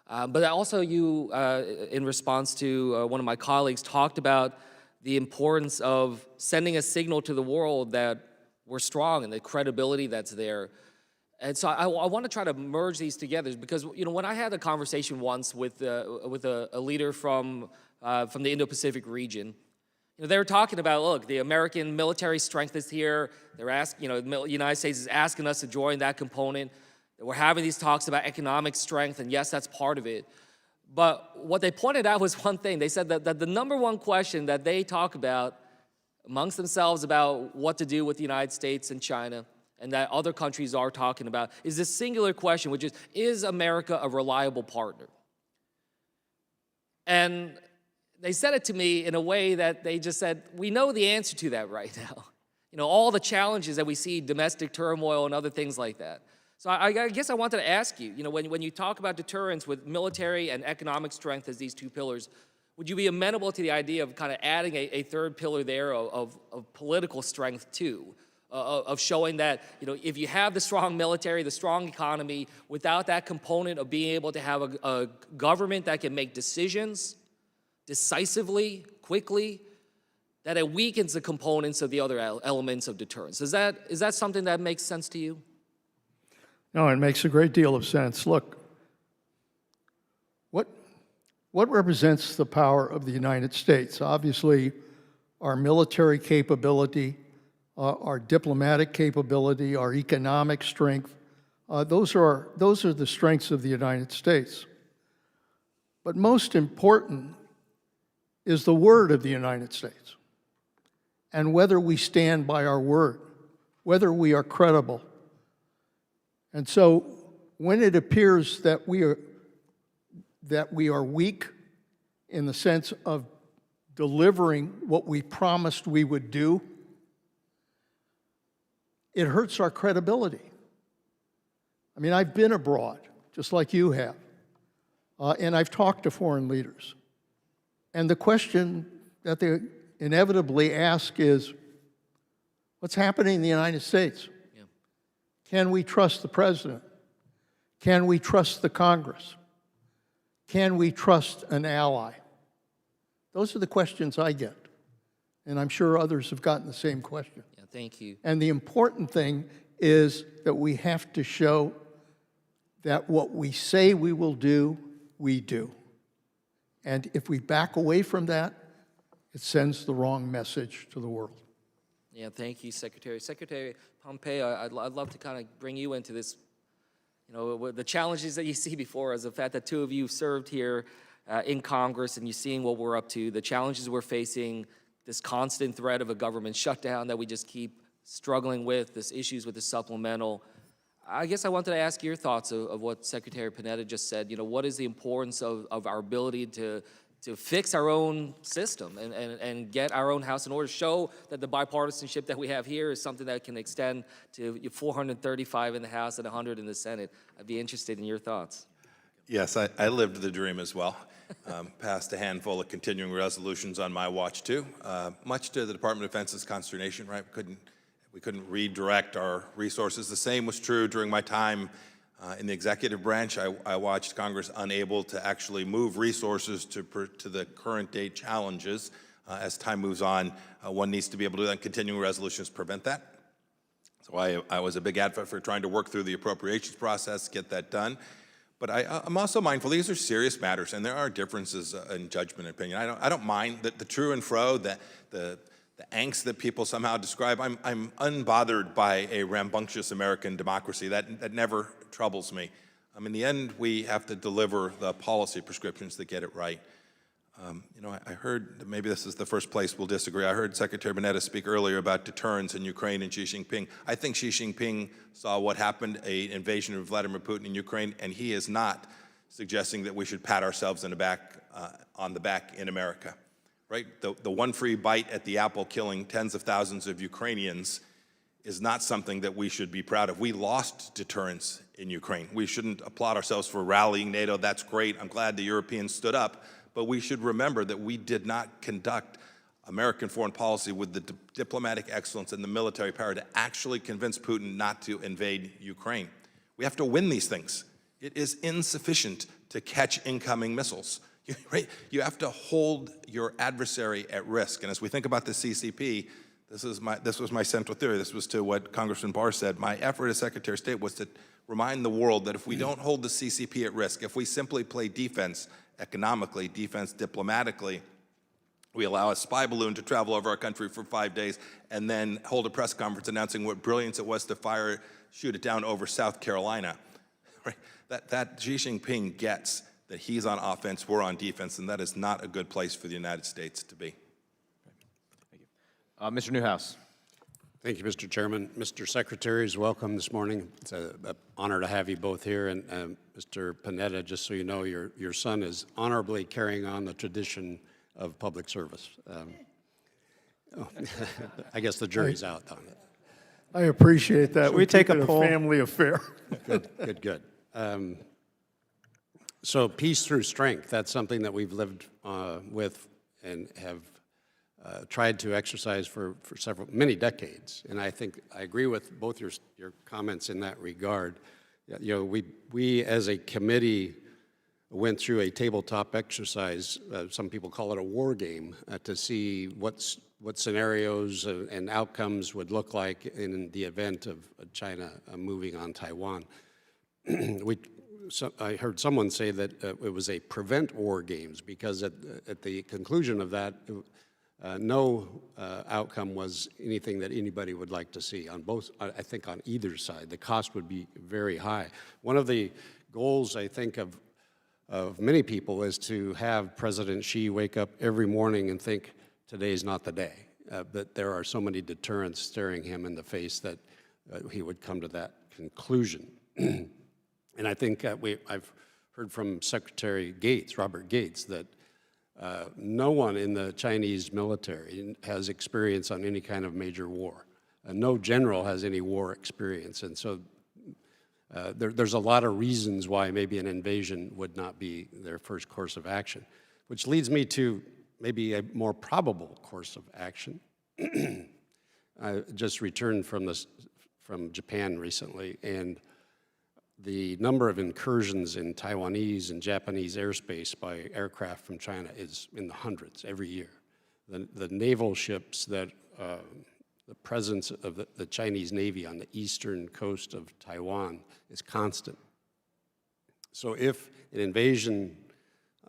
But also you, in response to one of my colleagues, talked about the importance of sending a signal to the world that we're strong and the credibility that's there. And so I want to try to merge these together because, you know, when I had a conversation once with a leader from the Indo-Pacific region, they were talking about, look, the American military strength is here. They're asking, the United States is asking us to join that component. We're having these talks about economic strength, and yes, that's part of it. But what they pointed out was one thing. They said that the number one question that they talk about amongst themselves about what to do with the United States and China, and that other countries are talking about, is this singular question, which is America a reliable partner? And they said it to me in a way that they just said, we know the answer to that right now. All the challenges that we see, domestic turmoil and other things like that. So I guess I wanted to ask you, when you talk about deterrence with military and economic strength as these two pillars, would you be amenable to the idea of kind of adding a third pillar there of political strength too? Of showing that, if you have the strong military, the strong economy, without that component of being able to have a government that can make decisions decisively, quickly, that it weakens the components of the other elements of deterrence. Is that something that makes sense to you? No, it makes a great deal of sense. Look, what represents the power of the United States? Obviously, our military capability, our diplomatic capability, our economic strength, those are the strengths of the United States. But most important is the word of the United States, and whether we stand by our word, whether we are credible. And so when it appears that we are weak in the sense of delivering what we promised we would do, it hurts our credibility. I mean, I've been abroad, just like you have, and I've talked to foreign leaders. And the question that they inevitably ask is, what's happening in the United States? Yeah. Can we trust the president? Can we trust the Congress? Can we trust an ally? Those are the questions I get. And I'm sure others have gotten the same question. Yeah, thank you. And the important thing is that we have to show that what we say we will do, we do. And if we back away from that, it sends the wrong message to the world. Yeah, thank you, Secretary. Secretary Pompeo, I'd love to kind of bring you into this, the challenges that you see before us, the fact that two of you served here in Congress and you're seeing what we're up to, the challenges we're facing, this constant threat of a government shutdown that we just keep struggling with, this issues with the supplemental. I guess I wanted to ask your thoughts of what Secretary Panetta just said. What is the importance of our ability to to fix our own system and get our own house in order, show that the bipartisanship that we have here is something that can extend to 435 in the House and 100 in the Senate. I'd be interested in your thoughts. Yes, I lived the dream as well. Passed a handful of continuing resolutions on my watch too, much to the Department of Defense's consternation, right? We couldn't redirect our resources. The same was true during my time in the executive branch. I watched Congress unable to actually move resources to the current day challenges. As time moves on, one needs to be able to, continuing resolutions prevent that. So I was a big advocate for trying to work through the appropriations process, get that done. But I'm also mindful these are serious matters, and there are differences in judgment and opinion. I don't mind the to and fro, the angst that people somehow describe. I'm unbothered by a rambunctious American democracy. That never troubles me. In the end, we have to deliver the policy prescriptions that get it right. I heard, maybe this is the first place we'll disagree, I heard Secretary Panetta speak earlier about deterrence in Ukraine and Xi Jinping. I think Xi Jinping saw what happened, an invasion of Vladimir Putin in Ukraine, and he is not suggesting that we should pat ourselves on the back in America, right? The one free bite at the apple killing tens of thousands of Ukrainians is not something that we should be proud of. We lost deterrence in Ukraine. We shouldn't applaud ourselves for rallying NATO. That's great. I'm glad the Europeans stood up. But we should remember that we did not conduct American foreign policy with the diplomatic excellence and the military power to actually convince Putin not to invade Ukraine. We have to win these things. It is insufficient to catch incoming missiles. Right? You have to hold your adversary at risk. And as we think about the CCP, this was my central theory. This was to what Congressman Barr said. My effort as Secretary of State was to remind the world that if we don't hold the CCP at risk, if we simply play defense economically, defense diplomatically, we allow a spy balloon to travel over our country for 5 days and then hold a press conference announcing what brilliance it was to shoot it down over South Carolina. Right? That Xi Jinping gets that he's on offense, we're on defense, and that is not a good place for the United States to be. Thank you. Mr. Newhouse. Thank you, Mr. Chairman. Mr. Secretaries, welcome this morning. It's an honor to have you both here. And Mr. Panetta, just so you know, your son is honorably carrying on the tradition of public service. I guess the jury's out on it. I appreciate that. Should we take a poll? Family affair. Good. So peace through strength, that's something that we've lived with and have tried to exercise for many decades. And I think I agree with both your comments in that regard. We as a committee went through a tabletop exercise, some people call it a war game, to see what scenarios and outcomes would look like in the event of China moving on Taiwan. I heard someone say that it was a prevent war games because at the conclusion of that, no outcome was anything that anybody would like to see on both, I think on either side. The cost would be very high. One of the goals, I think, of many people is to have President Xi wake up every morning and think, today's not the day. But there are so many deterrents staring him in the face that he would come to that conclusion. And I think I've heard from Secretary Gates, Robert Gates, that no one in the Chinese military has experience on any kind of major war. No general has any war experience. And so there's a lot of reasons why maybe an invasion would not be their first course of action, which leads me to maybe a more probable course of action. I just returned from Japan recently, and the number of incursions in Taiwanese and Japanese airspace by aircraft from China is in the hundreds every year. The naval ships that the presence of the Chinese Navy on the eastern coast of Taiwan is constant. So if an invasion,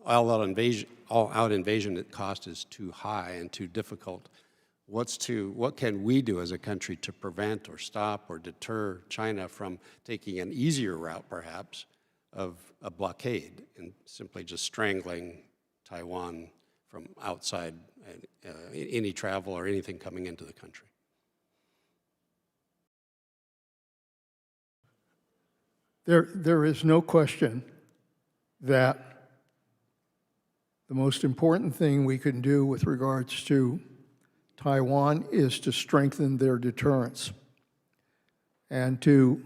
all-out invasion at cost is too high and too difficult, what can we do as a country to prevent or stop or deter China from taking an easier route, perhaps, of a blockade and simply just strangling Taiwan from outside any travel or anything coming into the country? There is no question that the most important thing we can do with regards to Taiwan is to strengthen their deterrence and to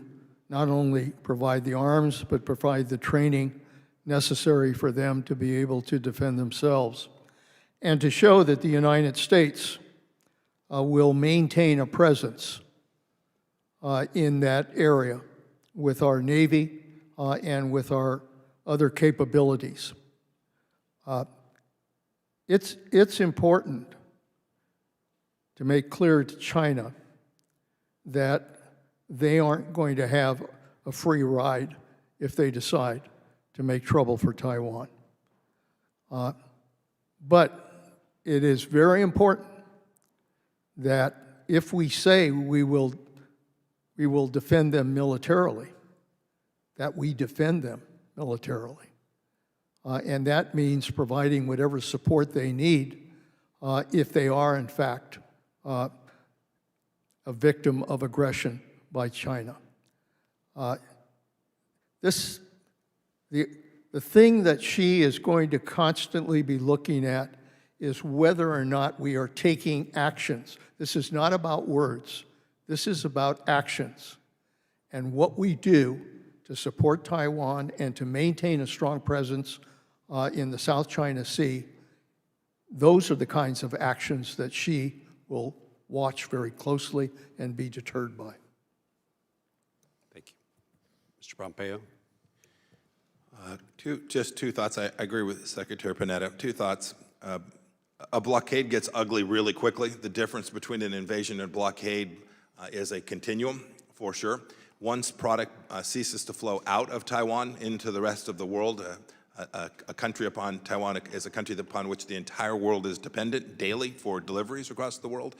not only provide the arms, but provide the training necessary for them to be able to defend themselves, and to show that the United States will maintain a presence in that area with our Navy and with our other capabilities. It's important to make clear to China that they aren't going to have a free ride if they decide to make trouble for Taiwan. But it is very important that if we say we will defend them militarily, that we defend them militarily. And that means providing whatever support they need if they are, in fact, a victim of aggression by China. The thing that she is going to constantly be looking at is whether or not we are taking actions. This is not about words. This is about actions. And what we do to support Taiwan and to maintain a strong presence in the South China Sea, those are the kinds of actions that she will watch very closely and be deterred by. Thank you. Mr. Pompeo? Just two thoughts. I agree with Secretary Panetta. Two thoughts. A blockade gets ugly really quickly. The difference between an invasion and blockade is a continuum, for sure. Once product ceases to flow out of Taiwan into the rest of the world, a country upon Taiwan is a country upon which the entire world is dependent daily for deliveries across the world.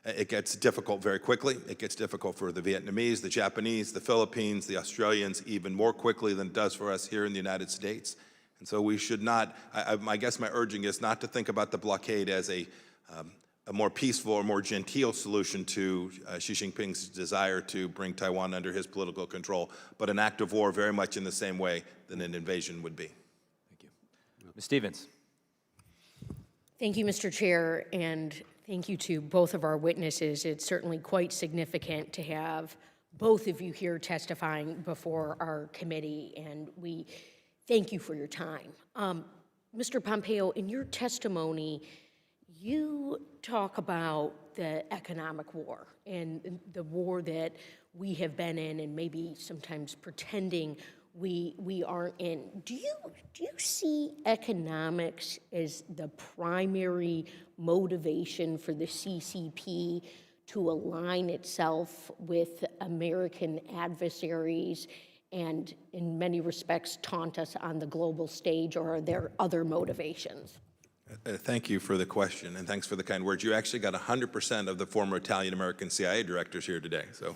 It gets difficult very quickly. It gets difficult for the Vietnamese, the Japanese, the Philippines, the Australians, even more quickly than it does for us here in the United States. And so we should not, I guess my urging is not to think about the blockade as a more peaceful or more genteel solution to Xi Jinping's desire to bring Taiwan under his political control, but an act of war very much in the same way that an invasion would be. Thank you. Ms. Stevens. Thank you, Mr. Chair, and thank you to both of our witnesses. It's certainly quite significant to have both of you here testifying before our committee, and we thank you for your time. Mr. Pompeo, in your testimony, you talk about the economic war and the war that we have been in and maybe sometimes pretending we aren't in. Do you see economics as the primary motivation for the CCP to align itself with American adversaries and in many respects taunt us on the global stage, or are there other motivations? Thank you for the question, and thanks for the kind words. You actually got 100% of the former Italian-American CIA directors here today, so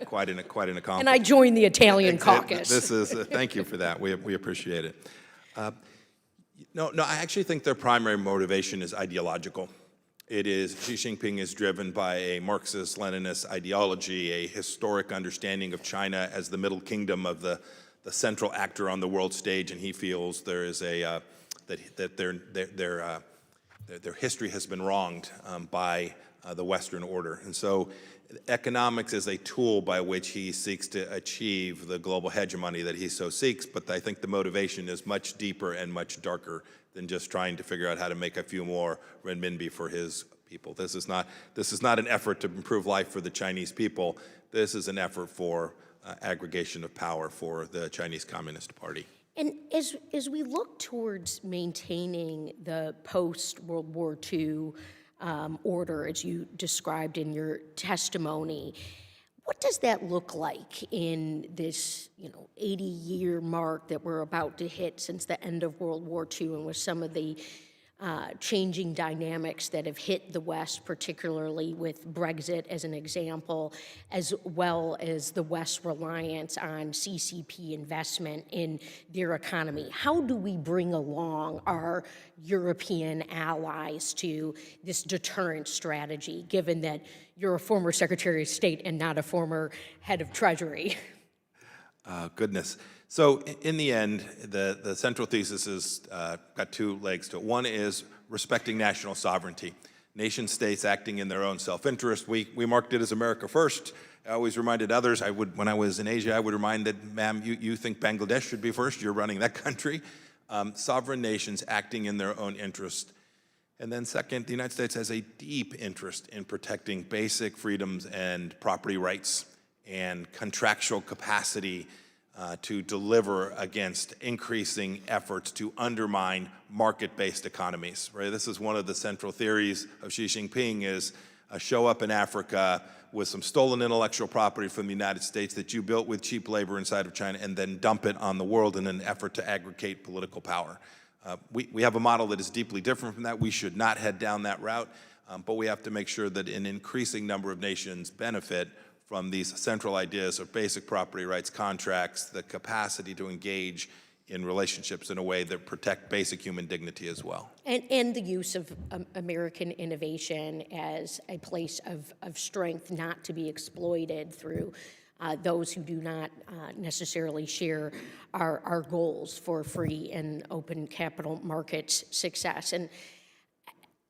quite an accomplishment. And I joined the Italian caucus. This is thank you for that. We appreciate it. No, I actually think their primary motivation is ideological. It is Xi Jinping is driven by a Marxist-Leninist ideology, a historic understanding of China as the middle kingdom of the central actor on the world stage, and he feels there is a that their history has been wronged by the Western order. And so economics is a tool by which he seeks to achieve the global hegemony that he so seeks, but I think the motivation is much deeper and much darker than just trying to figure out how to make a few more renminbi for his people. This is not an effort to improve life for the Chinese people. This is an effort for aggregation of power for the Chinese Communist Party. And as we look towards maintaining the post-World War II order, as you described in your testimony, what does that look like in this 80-year mark that we're about to hit since the end of World War II, and with some of the changing dynamics that have hit the West, particularly with Brexit as an example, as well as the West's reliance on CCP investment in their economy? How do we bring along our European allies to this deterrent strategy, given that you're a former Secretary of State and not a former head of Treasury? Goodness. So in the end, the central thesis has got two legs to it. One is respecting national sovereignty. Nation states acting in their own self-interest. We marked it as America first. I always reminded others, when I was in Asia, I would remind that, ma'am, you think Bangladesh should be first, you're running that country. Sovereign nations acting in their own interest. And then second, the United States has a deep interest in protecting basic freedoms and property rights and contractual capacity to deliver against increasing efforts to undermine market-based economies, right? This is one of the central theories of Xi Jinping is show up in Africa with some stolen intellectual property from the United States that you built with cheap labor inside of China and then dump it on the world in an effort to aggregate political power. We have a model that is deeply different from that. We should not head down that route, but we have to make sure that an increasing number of nations benefit from these central ideas of basic property rights, contracts, the capacity to engage in relationships in a way that protect basic human dignity as well. And the use of American innovation as a place of strength, not to be exploited through those who do not necessarily share our goals for free and open capital markets success. And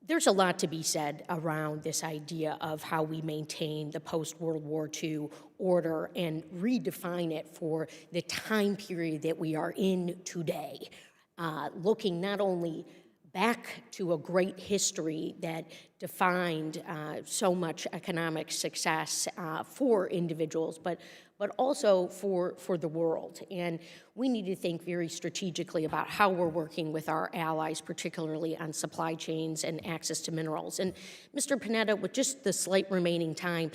there's a lot to be said around this idea of how we maintain the post-World War II order and redefine it for the time period that we are in today, looking not only back to a great history that defined so much economic success for individuals, but also for the world. And we need to think very strategically about how we're working with our allies, particularly on supply chains and access to minerals. And Mr. Panetta, with just the slight remaining time,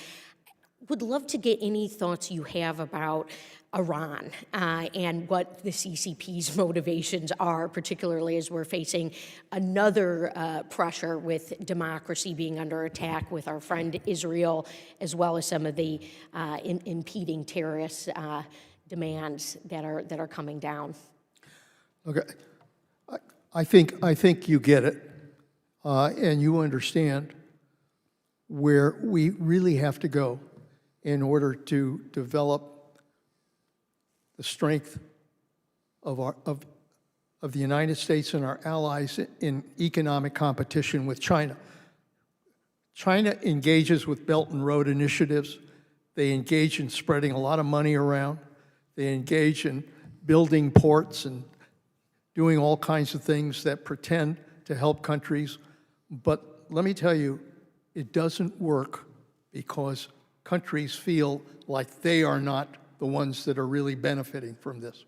would love to get any thoughts you have about Iran and what the CCP's motivations are, particularly as we're facing another pressure with democracy being under attack with our friend Israel, as well as some of the impeding terrorist demands that are coming down. Okay, I think you get it, and you understand where we really have to go in order to develop the strength of the United States and our allies in economic competition with China. China engages with Belt and Road initiatives. They engage in spreading a lot of money around. They engage in building ports and doing all kinds of things that pretend to help countries. But let me tell you, it doesn't work because countries feel like they are not the ones that are really benefiting from this.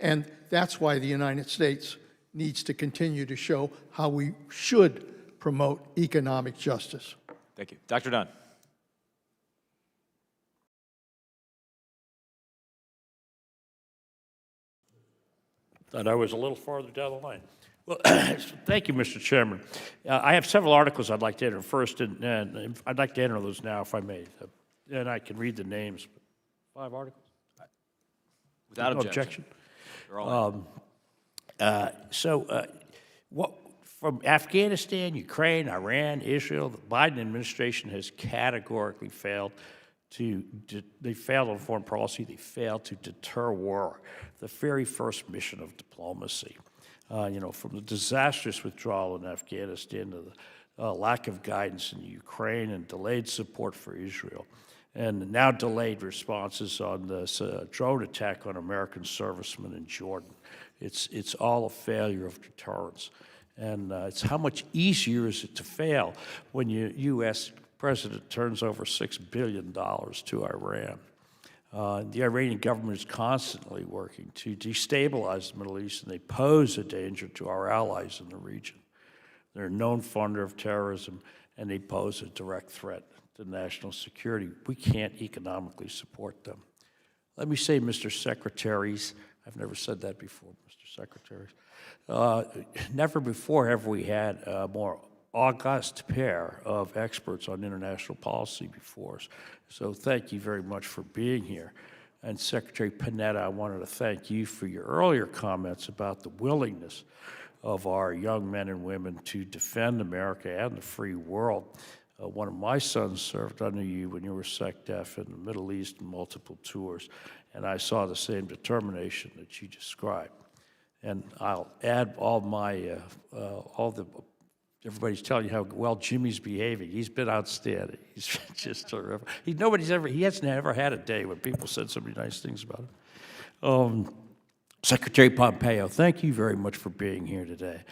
And that's why the United States needs to continue to show how we should promote economic justice. Thank you. Dr. Dunn. Thought I was a little farther down the line. Well, thank you, Mr. Chairman. I have several articles I'd like to enter first, and I'd like to enter those now, if I may. And I can read the names. 5 articles? Without no objection. What from Afghanistan, Ukraine, Iran, Israel, the Biden administration has categorically failed they failed on foreign policy, they failed to deter war, the very first mission of diplomacy. From the disastrous withdrawal in Afghanistan to the lack of guidance in Ukraine and delayed support for Israel, and now delayed responses on this drone attack on American servicemen in Jordan. It's all a failure of deterrence. And it's how much easier is it to fail when your U.S. president turns over $6 billion to Iran. The Iranian government is constantly working to destabilize the Middle East, and they pose a danger to our allies in the region. They're a known funder of terrorism, and they pose a direct threat to national security. We can't economically support them. Let me say, Mr. Secretaries, I've never said that before, Mr. Secretaries. Never before have we had a more august pair of experts on international policy before us. So thank you very much for being here. And Secretary Panetta, I wanted to thank you for your earlier comments about the willingness of our young men and women to defend America and the free world One of my sons served under you when you were SecDef in the Middle East in multiple tours, and I saw the same determination that you described. And I'll add everybody's telling you how well Jimmy's behaving. He's been outstanding. He's just terrific. He hasn't ever had a day when people said so many nice things about him. Secretary Pompeo, thank you very much for being here today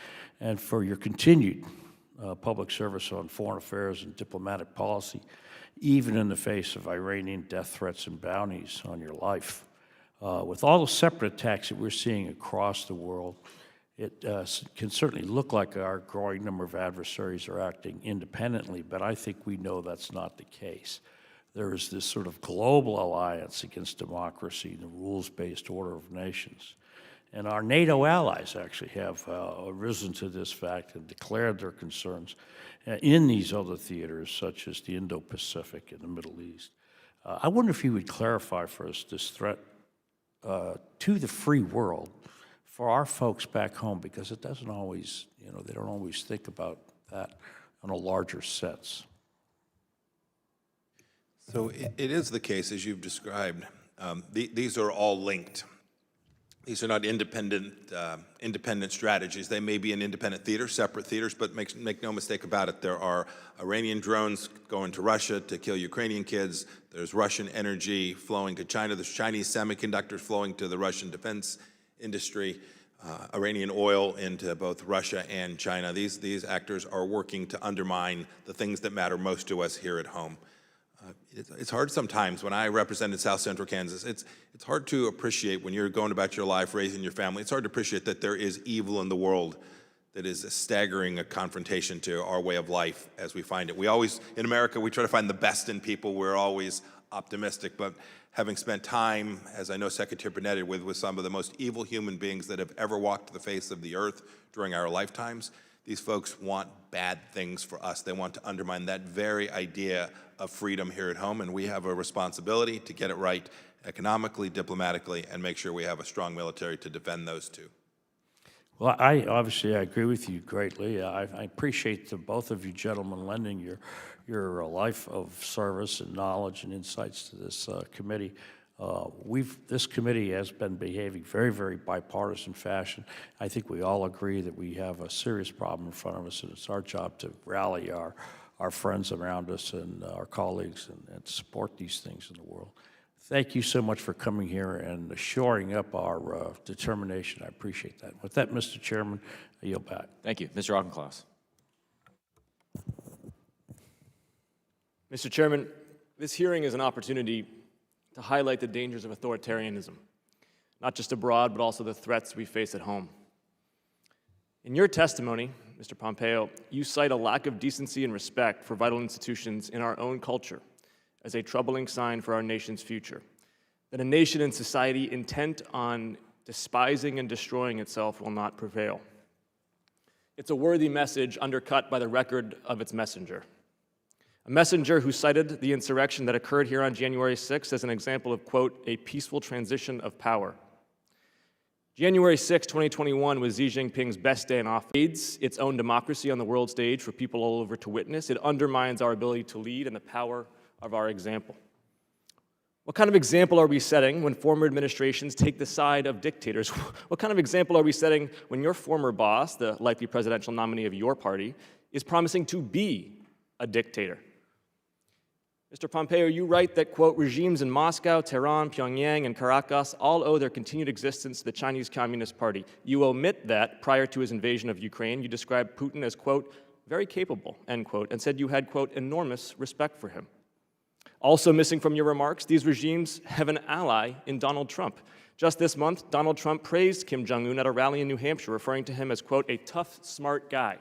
and for your continued public service on foreign affairs and diplomatic policy, even in the face of Iranian death threats and bounties on your life. With all the separate attacks that we're seeing across the world, it can certainly look like our growing number of adversaries are acting independently, but I think we know that's not the case. There is this sort of global alliance against democracy and the rules-based order of nations. And our NATO allies actually have risen to this fact and declared their concerns in these other theaters, such as the Indo-Pacific and the Middle East. I wonder if you would clarify for us this threat to the free world for our folks back home, because it doesn't always, they don't always think about that on a larger sense. So it is the case, as you've described. These are all linked. These are not independent strategies. They may be in independent theaters, separate theaters, but make no mistake about it. There are Iranian drones going to Russia to kill Ukrainian kids. There's Russian energy flowing to China. There's Chinese semiconductors flowing to the Russian defense industry. Iranian oil into both Russia and China. These actors are working to undermine the things that matter most to us here at home. It's hard sometimes when I represented South Central Kansas. It's hard to appreciate when you're going about your life, raising your family. It's hard to appreciate that there is evil in the world that is a staggering confrontation to our way of life as we find it. We always, in America, we try to find the best in people. We're always optimistic, but having spent time, as I know Secretary Panetta, with some of the most evil human beings that have ever walked the face of the earth during our lifetimes, these folks want bad things for us. They want to undermine that very idea of freedom here at home, and we have a responsibility to get it right economically, diplomatically, and make sure we have a strong military to defend those two. Well, I agree with you greatly. I appreciate both of you gentlemen lending your life of service and knowledge and insights to this committee. This committee has been behaving very, very bipartisan fashion. I think we all agree that we have a serious problem in front of us, and it's our job to rally our friends around us and our colleagues and support these things in the world. Thank you so much for coming here and shoring up our determination. I appreciate that. With that, Mr. Chairman, I yield back. Thank you. Mr. Auchincloss. Mr. Chairman, this hearing is an opportunity to highlight the dangers of authoritarianism, not just abroad, but also the threats we face at home. In your testimony, Mr. Pompeo, you cite a lack of decency and respect for vital institutions in our own culture as a troubling sign for our nation's future, that a nation and society intent on despising and destroying itself will not prevail. It's a worthy message undercut by the record of its messenger. A messenger who cited the insurrection that occurred here on January 6th as an example of, quote, a peaceful transition of power. January 6, 2021 was Xi Jinping's best day in office. It aids its own democracy on the world stage for people all over to witness. It undermines our ability to lead and the power of our example. What kind of example are we setting when former administrations take the side of dictators? What kind of example are we setting when your former boss, the likely presidential nominee of your party, is promising to be a dictator? Mr. Pompeo, you write that, quote, regimes in Moscow, Tehran, Pyongyang, and Caracas all owe their continued existence to the Chinese Communist Party. You omit that prior to his invasion of Ukraine, you described Putin as, quote, very capable, end quote, and said you had, quote, enormous respect for him. Also missing from your remarks, these regimes have an ally in Donald Trump. Just this month, Donald Trump praised Kim Jong-un at a rally in New Hampshire, referring to him as, quote, a tough, smart guy.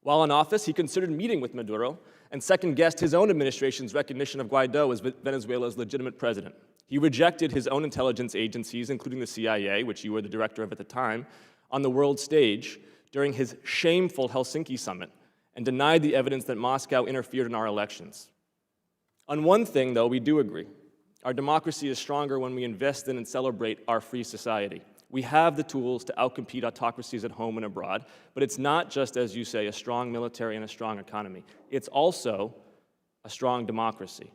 While in office, he considered meeting with Maduro and second-guessed his own administration's recognition of Guaido as Venezuela's legitimate president. He rejected his own intelligence agencies, including the CIA, which you were the director of at the time, on the world stage during his shameful Helsinki summit, and denied the evidence that Moscow interfered in our elections. On one thing, though, we do agree. Our democracy is stronger when we invest in and celebrate our free society. We have the tools to outcompete autocracies at home and abroad, but it's not just, as you say, a strong military and a strong economy. It's also a strong democracy.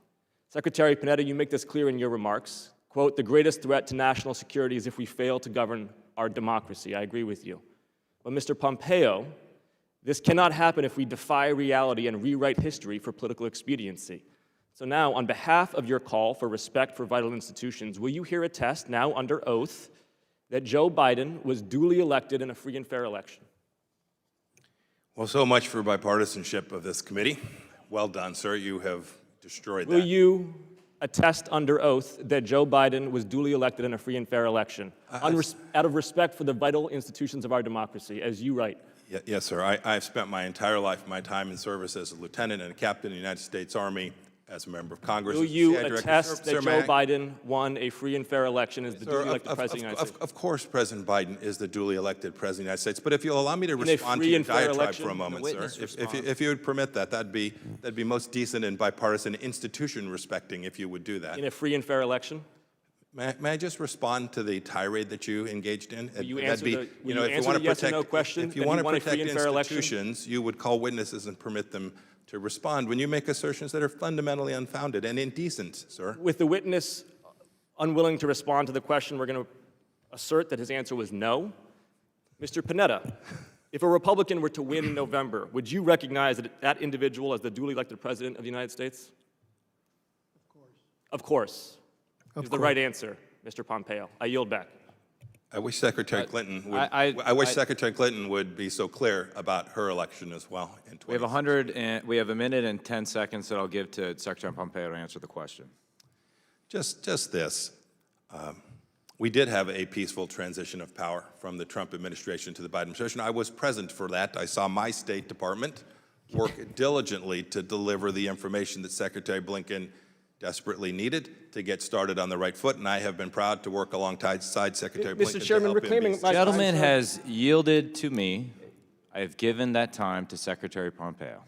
Secretary Panetta, you make this clear in your remarks. Quote, the greatest threat to national security is if we fail to govern our democracy. I agree with you. But Mr. Pompeo, this cannot happen if we defy reality and rewrite history for political expediency. So now, on behalf of your call for respect for vital institutions, will you here attest, now under oath, that Joe Biden was duly elected in a free and fair election? Well, so much for bipartisanship of this committee. Well done, sir. You have destroyed that. Will you attest under oath that Joe Biden was duly elected in a free and fair election, out of respect for the vital institutions of our democracy, as you write? Yes, sir. I've spent my entire life, my time in service as a lieutenant and a captain in the United States Army, as a member of Congress. Will you attest that Joe Biden won a free and fair election as the duly elected President of the United States? Of course, President Biden is the duly elected President of the United States. But if you'll allow me to respond to your diatribe for a moment, sir, if you would permit that, that'd be most decent and bipartisan, institution respecting if you would do that. In a free and fair election? May I just respond to the tirade that you engaged in? Will you answer the yes or no question? If you want to protect institutions, you would call witnesses and permit them to respond when you make assertions that are fundamentally unfounded and indecent, sir. With the witness unwilling to respond to the question, we're going to assert that his answer was no. Mr. Panetta, if a Republican were to win in November, would you recognize that individual as the duly elected President of the United States? Of course. Is the right answer, Mr. Pompeo. I yield back. I wish Secretary Clinton would. Secretary Clinton would be so clear about her election as well. We have a minute and 10 seconds that I'll give to Secretary Pompeo to answer the question. Just this. We did have a peaceful transition of power from the Trump administration to the Biden administration. I was present for that. I saw my State Department work diligently to deliver the information that Secretary Blinken desperately needed to get started on the right foot, and I have been proud to work alongside Secretary Blinken. Mr. Chairman, reclaiming my time. The gentleman has yielded to me. I have given that time to Secretary Pompeo.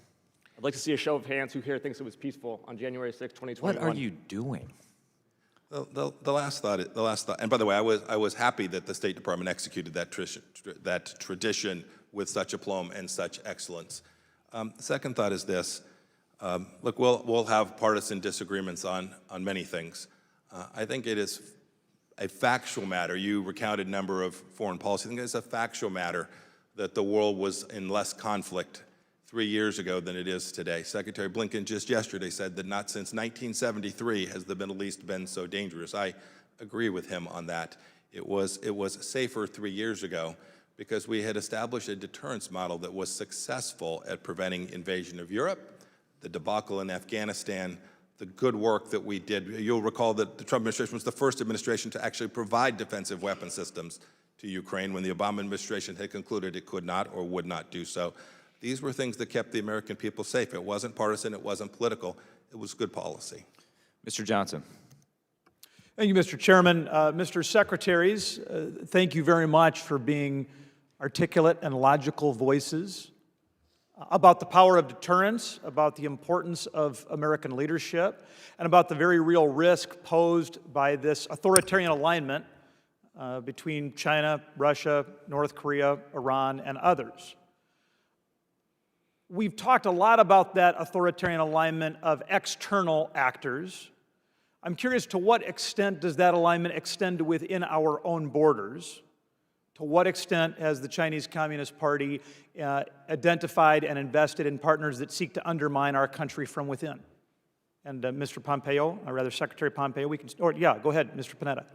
I'd like to see a show of hands who here thinks it was peaceful on January 6, 2021. What are you doing? The last thought, and by the way, I was happy that the State Department executed that tradition with such aplomb and such excellence. The second thought is this. Look, we'll have partisan disagreements on many things. I think it is a factual matter. You recounted a number of foreign policy. I think it's a factual matter that the world was in less conflict 3 years ago than it is today. Secretary Blinken just yesterday said that not since 1973 has the Middle East been so dangerous. I agree with him on that. It was safer 3 years ago because we had established a deterrence model that was successful at preventing invasion of Europe, the debacle in Afghanistan, the good work that we did. You'll recall that the Trump administration was the first administration to actually provide defensive weapon systems to Ukraine when the Obama administration had concluded it could not or would not do so. These were things that kept the American people safe. It wasn't partisan, it wasn't political, it was good policy. Mr. Johnson. Thank you, Mr. Chairman. Mr. Secretaries, thank you very much for being articulate and logical voices about the power of deterrence, about the importance of American leadership, and about the very real risk posed by this authoritarian alignment between China, Russia, North Korea, Iran, and others. We've talked a lot about that authoritarian alignment of external actors. I'm curious, to what extent does that alignment extend to within our own borders? To what extent has the Chinese Communist Party identified and invested in partners that seek to undermine our country from within? And Mr. Pompeo, or rather Secretary Pompeo, go ahead, Mr. Panetta.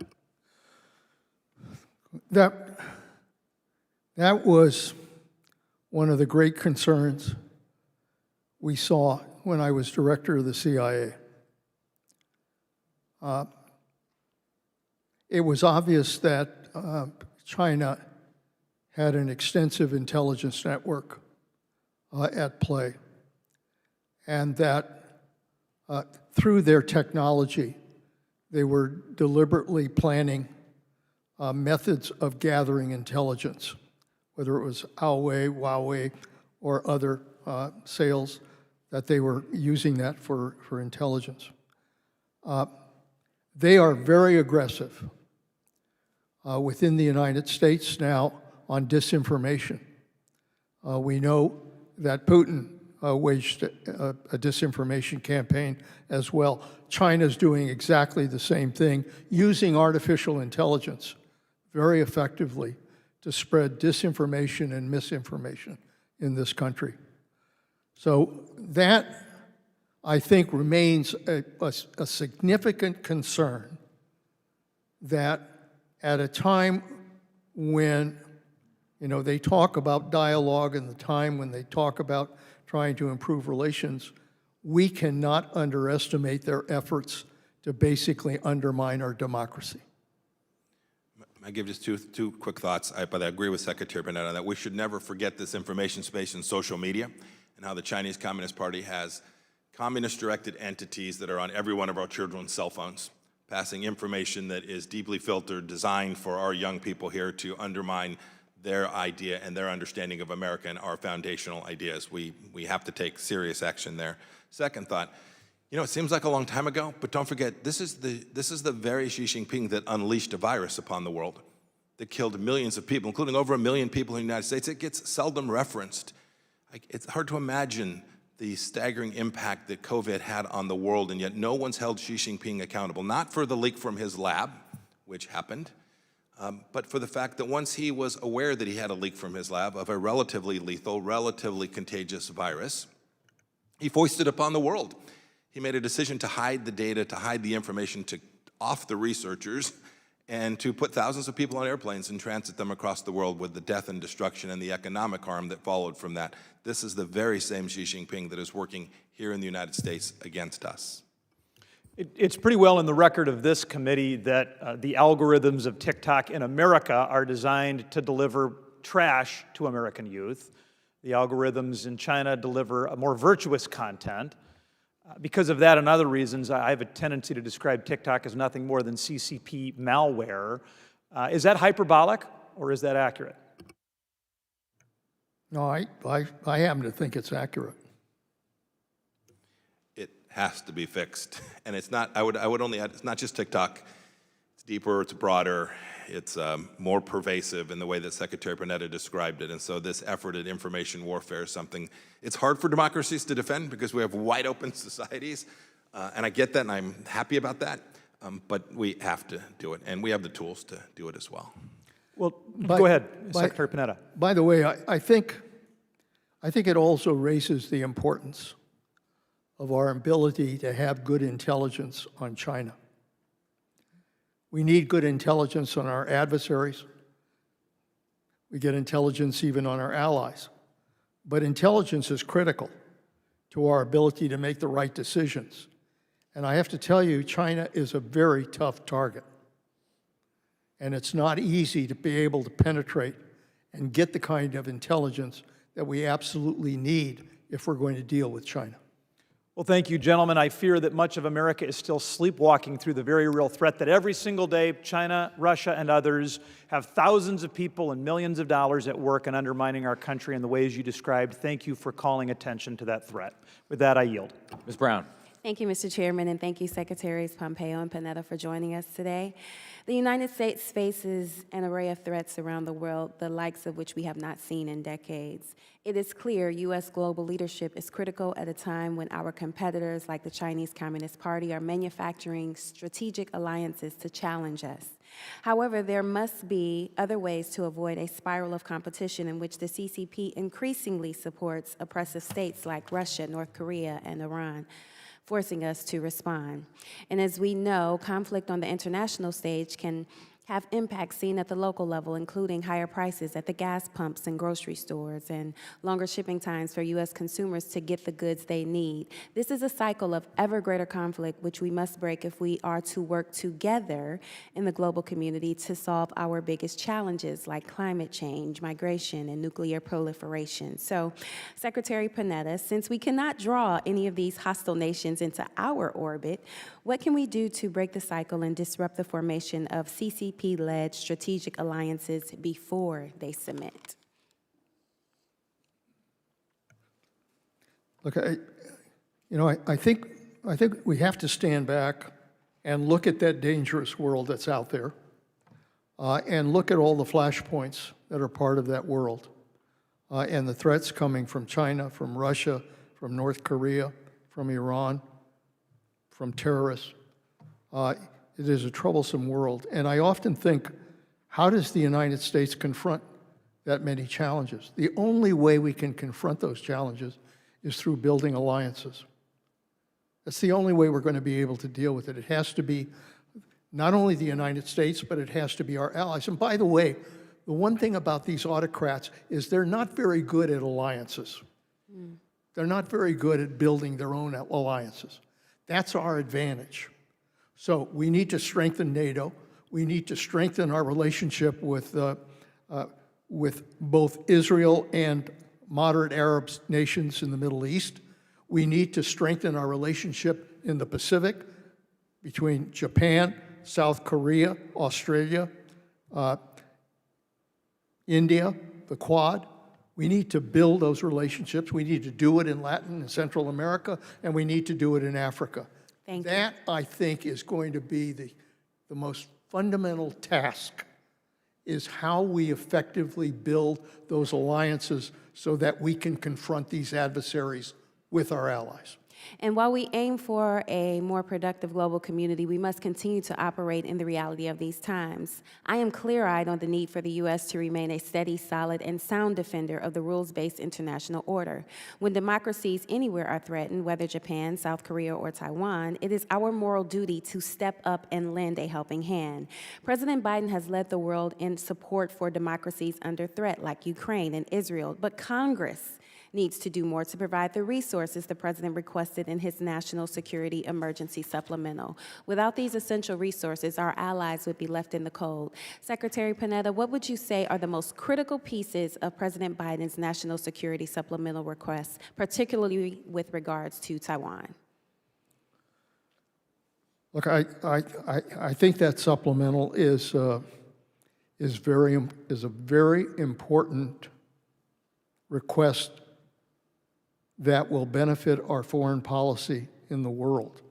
That was one of the great concerns we saw when I was director of the CIA. It was obvious that China had an extensive intelligence network at play, and that through their technology, they were deliberately planning methods of gathering intelligence, whether it was Huawei, or other sales, that they were using that for intelligence. They are very aggressive within the United States now on disinformation. We know that Putin waged a disinformation campaign as well. China's doing exactly the same thing, using artificial intelligence very effectively to spread disinformation and misinformation in this country. So that, I think, remains a significant concern, that at a time when, you know, they talk about dialogue and the time when they talk about trying to improve relations, we cannot underestimate their efforts to basically undermine our democracy. I give just two quick thoughts, but I agree with Secretary Panetta that we should never forget this information space in social media and how the Chinese Communist Party has communist-directed entities that are on every one of our children's cell phones, passing information that is deeply filtered, designed for our young people here to undermine their idea and their understanding of America and our foundational ideas. We have to take serious action there. Second thought, you know, it seems like a long time ago, but don't forget, this is the very Xi Jinping that unleashed a virus upon the world, that killed millions of people, including over 1 million people in the United States. It gets seldom referenced. It's hard to imagine the staggering impact that COVID had on the world, and yet no one's held Xi Jinping accountable, not for the leak from his lab, which happened, but for the fact that once he was aware that he had a leak from his lab of a relatively lethal, relatively contagious virus, he foisted upon the world. He made a decision to hide the data, to hide the information, to off the researchers, and to put thousands of people on airplanes and transit them across the world with the death and destruction and the economic harm that followed from that. This is the very same Xi Jinping that is working here in the United States against us. It's pretty well in the record of this committee that the algorithms of TikTok in America are designed to deliver trash to American youth. The algorithms in China deliver a more virtuous content. Because of that and other reasons, I have a tendency to describe TikTok as nothing more than CCP malware. Is that hyperbolic, or is that accurate? No, I happen to think it's accurate. It has to be fixed, and it's not. I would only add, it's not just TikTok. It's deeper. It's broader. It's more pervasive in the way that Secretary Panetta described it. And so this effort at information warfare is something, it's hard for democracies to defend because we have wide open societies. And I get that, and I'm happy about that. But we have to do it, and we have the tools to do it as well. Well, go ahead, Secretary Panetta. By the way, I think it also raises the importance of our ability to have good intelligence on China. We need good intelligence on our adversaries. We get intelligence even on our allies. But intelligence is critical to our ability to make the right decisions. And I have to tell you, China is a very tough target. And it's not easy to be able to penetrate and get the kind of intelligence that we absolutely need if we're going to deal with China. Well, thank you, gentlemen. I fear that much of America is still sleepwalking through the very real threat that every single day China, Russia, and others have thousands of people and millions of dollars at work in undermining our country in the ways you described. Thank you for calling attention to that threat. With that, I yield. Ms. Brown. Thank you, Mr. Chairman, and thank you, Secretaries Pompeo and Panetta, for joining us today. The United States faces an array of threats around the world, the likes of which we have not seen in decades. It is clear U.S. global leadership is critical at a time when our competitors, like the Chinese Communist Party, are manufacturing strategic alliances to challenge us. However, there must be other ways to avoid a spiral of competition in which the CCP increasingly supports oppressive states like Russia, North Korea, and Iran, forcing us to respond. And as we know, conflict on the international stage can have impacts seen at the local level, including higher prices at the gas pumps and grocery stores and longer shipping times for U.S. consumers to get the goods they need. This is a cycle of ever greater conflict which we must break if we are to work together in the global community to solve our biggest challenges like climate change, migration, and nuclear proliferation. So, Secretary Panetta, since we cannot draw any of these hostile nations into our orbit, what can we do to break the cycle and disrupt the formation of CCP-led strategic alliances before they cement? Look, I think we have to stand back and look at that dangerous world that's out there. and look at all the flashpoints that are part of that world, and the threats coming from China, from Russia, from North Korea, from Iran, from terrorists. It is a troublesome world. And I often think, how does the United States confront that many challenges? The only way we can confront those challenges is through building alliances. That's the only way we're going to be able to deal with it. It has to be not only the United States, but it has to be our allies. And by the way, the one thing about these autocrats is they're not very good at alliances. They're not very good at building their own alliances. That's our advantage. So we need to strengthen NATO. We need to strengthen our relationship with both Israel and moderate Arab nations in the Middle East. We need to strengthen our relationship in the Pacific between Japan, South Korea, Australia, India, the Quad. We need to build those relationships. We need to do it in Latin and Central America, and we need to do it in Africa. Thank you. That, I think, is going to be the most fundamental task, is how we effectively build those alliances so that we can confront these adversaries with our allies. And while we aim for a more productive global community, we must continue to operate in the reality of these times. I am clear-eyed on the need for the U.S. to remain a steady, solid, and sound defender of the rules-based international order. When democracies anywhere are threatened, whether Japan, South Korea, or Taiwan, it is our moral duty to step up and lend a helping hand. President Biden has led the world in support for democracies under threat, like Ukraine and Israel, but Congress needs to do more to provide the resources the president requested in his National Security Emergency Supplemental. Without these essential resources, our allies would be left in the cold. Secretary Panetta, what would you say are the most critical pieces of President Biden's National Security Supplemental request, particularly with regards to Taiwan? Look, I think that supplemental is a very important request that will benefit our foreign policy in the world.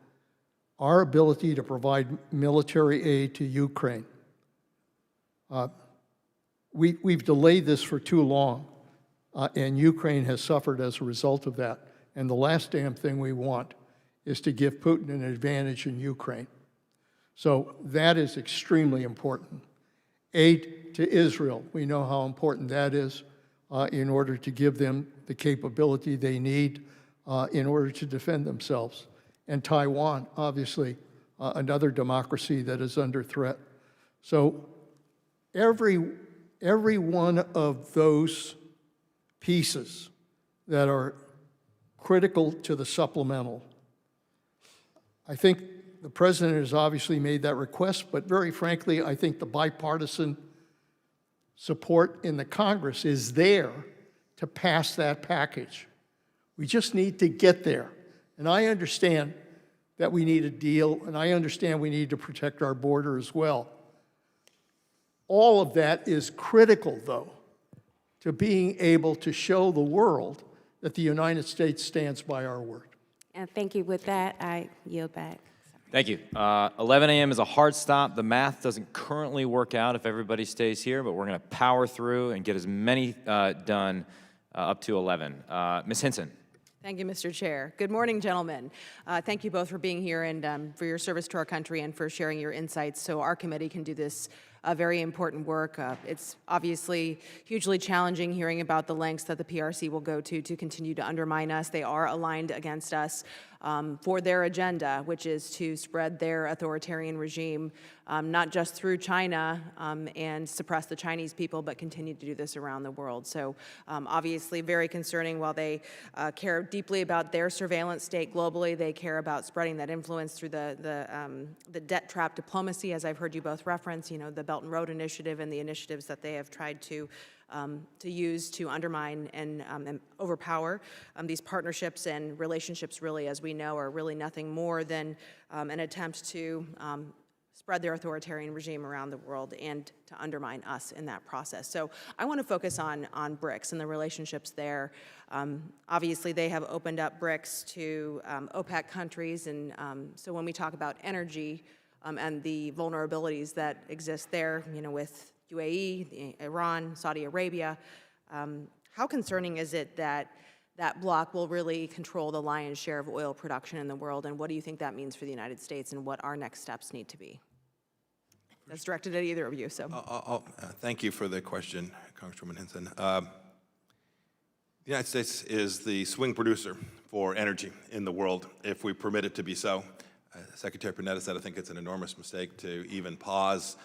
Our ability to provide military aid to Ukraine. We've delayed this for too long, and Ukraine has suffered as a result of that. And the last damn thing we want is to give Putin an advantage in Ukraine. So that is extremely important. Aid to Israel, we know how important that is in order to give them the capability they need in order to defend themselves. And Taiwan, obviously, another democracy that is under threat. So every one of those pieces that are critical to the supplemental, I think the president has obviously made that request, but very frankly, I think the bipartisan support in the Congress is there to pass that package. We just need to get there. And I understand that we need a deal, and I understand we need to protect our border as well. All of that is critical, though, to being able to show the world that the United States stands by our word. And thank you. With that, I yield back. Thank you. 11 a.m. is a hard stop. The math doesn't currently work out if everybody stays here, but we're going to power through and get as many done up to 11. Ms. Hinson. Thank you, Mr. Chair. Good morning, gentlemen. Thank you both for being here and for your service to our country and for sharing your insights so our committee can do this very important work. It's obviously hugely challenging hearing about the lengths that the PRC will go to continue to undermine us. They are aligned against us for their agenda, which is to spread their authoritarian regime, not just through China and suppress the Chinese people, but continue to do this around the world. So obviously very concerning. While they care deeply about their surveillance state globally, they care about spreading that influence through the debt trap diplomacy, as I've heard you both reference, you know, the Belt and Road Initiative and the initiatives that they have tried to use to undermine and overpower these partnerships and relationships. Really, as we know, are really nothing more than an attempt to spread their authoritarian regime around the world and to undermine us in that process. So I want to focus on BRICS and the relationships there. Obviously, they have opened up BRICS to OPEC countries, and so when we talk about energy, and the vulnerabilities that exist there, with UAE, Iran, Saudi Arabia. How concerning is it that that bloc will really control the lion's share of oil production in the world, and what do you think that means for the United States and what our next steps need to be? That's directed at either of you, so. Thank you for the question, Congresswoman Hinson. The United States is the swing producer for energy in the world, if we permit it to be so. Secretary Panetta said I think it's an enormous mistake to even pause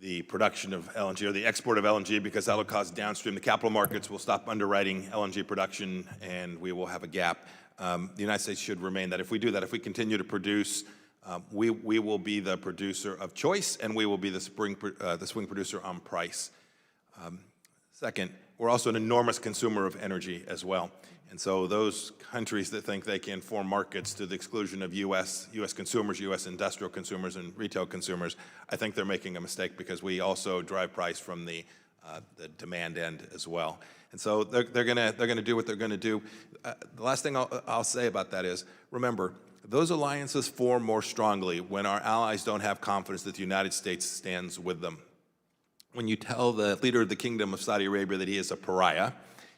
the production of LNG or the export of LNG, because that will cause downstream. The capital markets will stop underwriting LNG production and we will have a gap. The United States should remain that. If we do that, if we continue to produce, we will be the producer of choice, and we will be the swing producer on price. Second, we're also an enormous consumer of energy as well. And so those countries that think they can form markets to the exclusion of U.S. consumers, U.S. industrial consumers and retail consumers, I think they're making a mistake, because we also drive price from the demand end as well. And so they're gonna do what they're gonna do. The last thing I'll say about that is, remember, those alliances form more strongly when our allies don't have confidence that the United States stands with them. When you tell the leader of the Kingdom of Saudi Arabia that he is a pariah,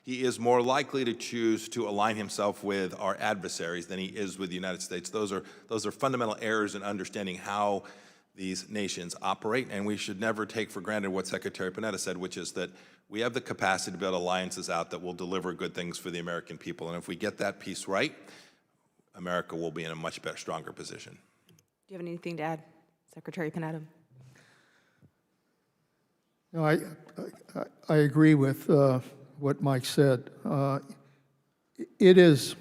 he is more likely to choose to align himself with our adversaries than he is with the United States. Those are fundamental errors in understanding how these nations operate, and we should never take for granted what Secretary Panetta said, which is that we have the capacity to build alliances out that will deliver good things for the American people. And if we get that piece right, America will be in a much better, stronger position. Do you have anything to add, Secretary Panetta? No, I agree with what Mike said. It is,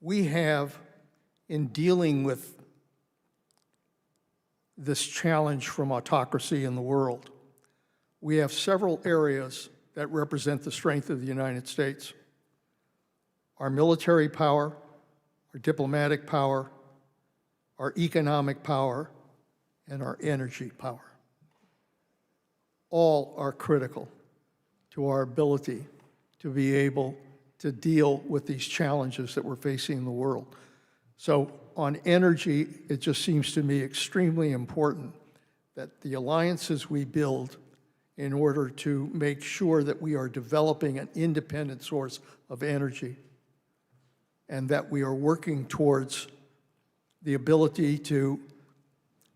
we have, in dealing with this challenge from autocracy in the world, we have several areas that represent the strength of the United States. Our military power, our diplomatic power, our economic power, and our energy power. All are critical to our ability to be able to deal with these challenges that we're facing in the world. So on energy, it just seems to me extremely important that the alliances we build in order to make sure that we are developing an independent source of energy, and that we are working towards the ability to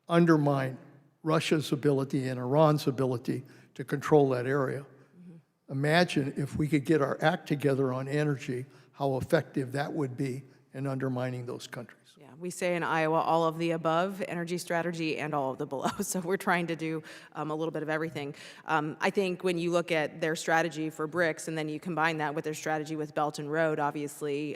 undermine Russia's ability and Iran's ability to control that area. Mm-hmm. Imagine if we could get our act together on energy, how effective that would be in undermining those countries. Yeah, we say in Iowa, all of the above, energy strategy and all of the below. So we're trying to do a little bit of everything. I think when you look at their strategy for BRICS and then you combine that with their strategy with Belt and Road, obviously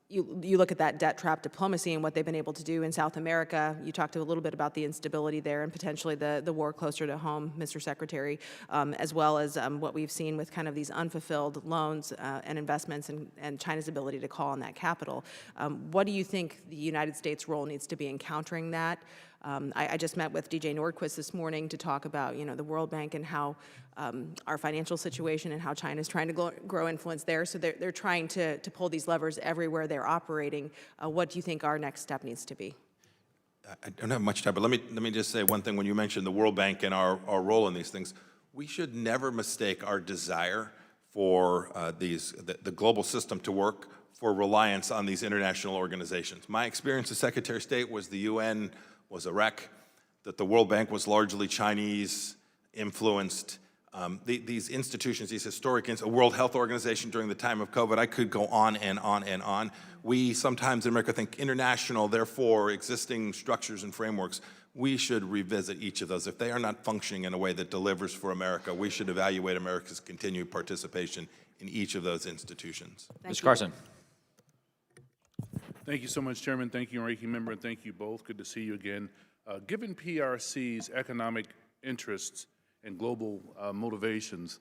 you look at that debt trap diplomacy and what they've been able to do in South America. You talked a little bit about the instability there and potentially the war closer to home, Mr. Secretary, as well as what we've seen with kind of these unfulfilled loans and investments and China's ability to call on that capital. What do you think the United States' role needs to be in countering that? I just met with DJ Nordquist this morning to talk about, the World Bank and how our financial situation and how China's trying to grow influence there. So they're trying to pull these levers everywhere they're operating. What do you think our next step needs to be? I don't have much time, but let me just say one thing. When you mentioned the World Bank and our role in these things, we should never mistake our desire for the global system to work for reliance on these international organizations. My experience as Secretary of State was the UN was a wreck, that the World Bank was largely Chinese influenced. These institutions, these historic, a World Health Organization during the time of COVID, I could go on and on and on. We sometimes in America think international, therefore existing structures and frameworks. We should revisit each of those. If they are not functioning in a way that delivers for America, we should evaluate America's continued participation in each of those institutions. Mr. Carson. Thank you so much, Chairman. Thank you, Ranking Member, and thank you both. Good to see you again. Given PRC's economic interests and global motivations,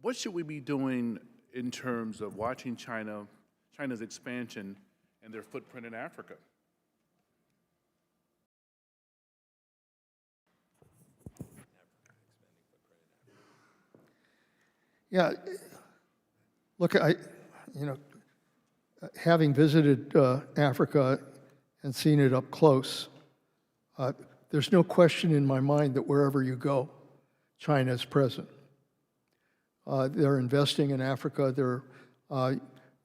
what should we be doing in terms of watching China's expansion and their footprint in Africa? Yeah, look, having visited Africa and seen it up close, there's no question in my mind that wherever you go, China is present. They're investing in Africa.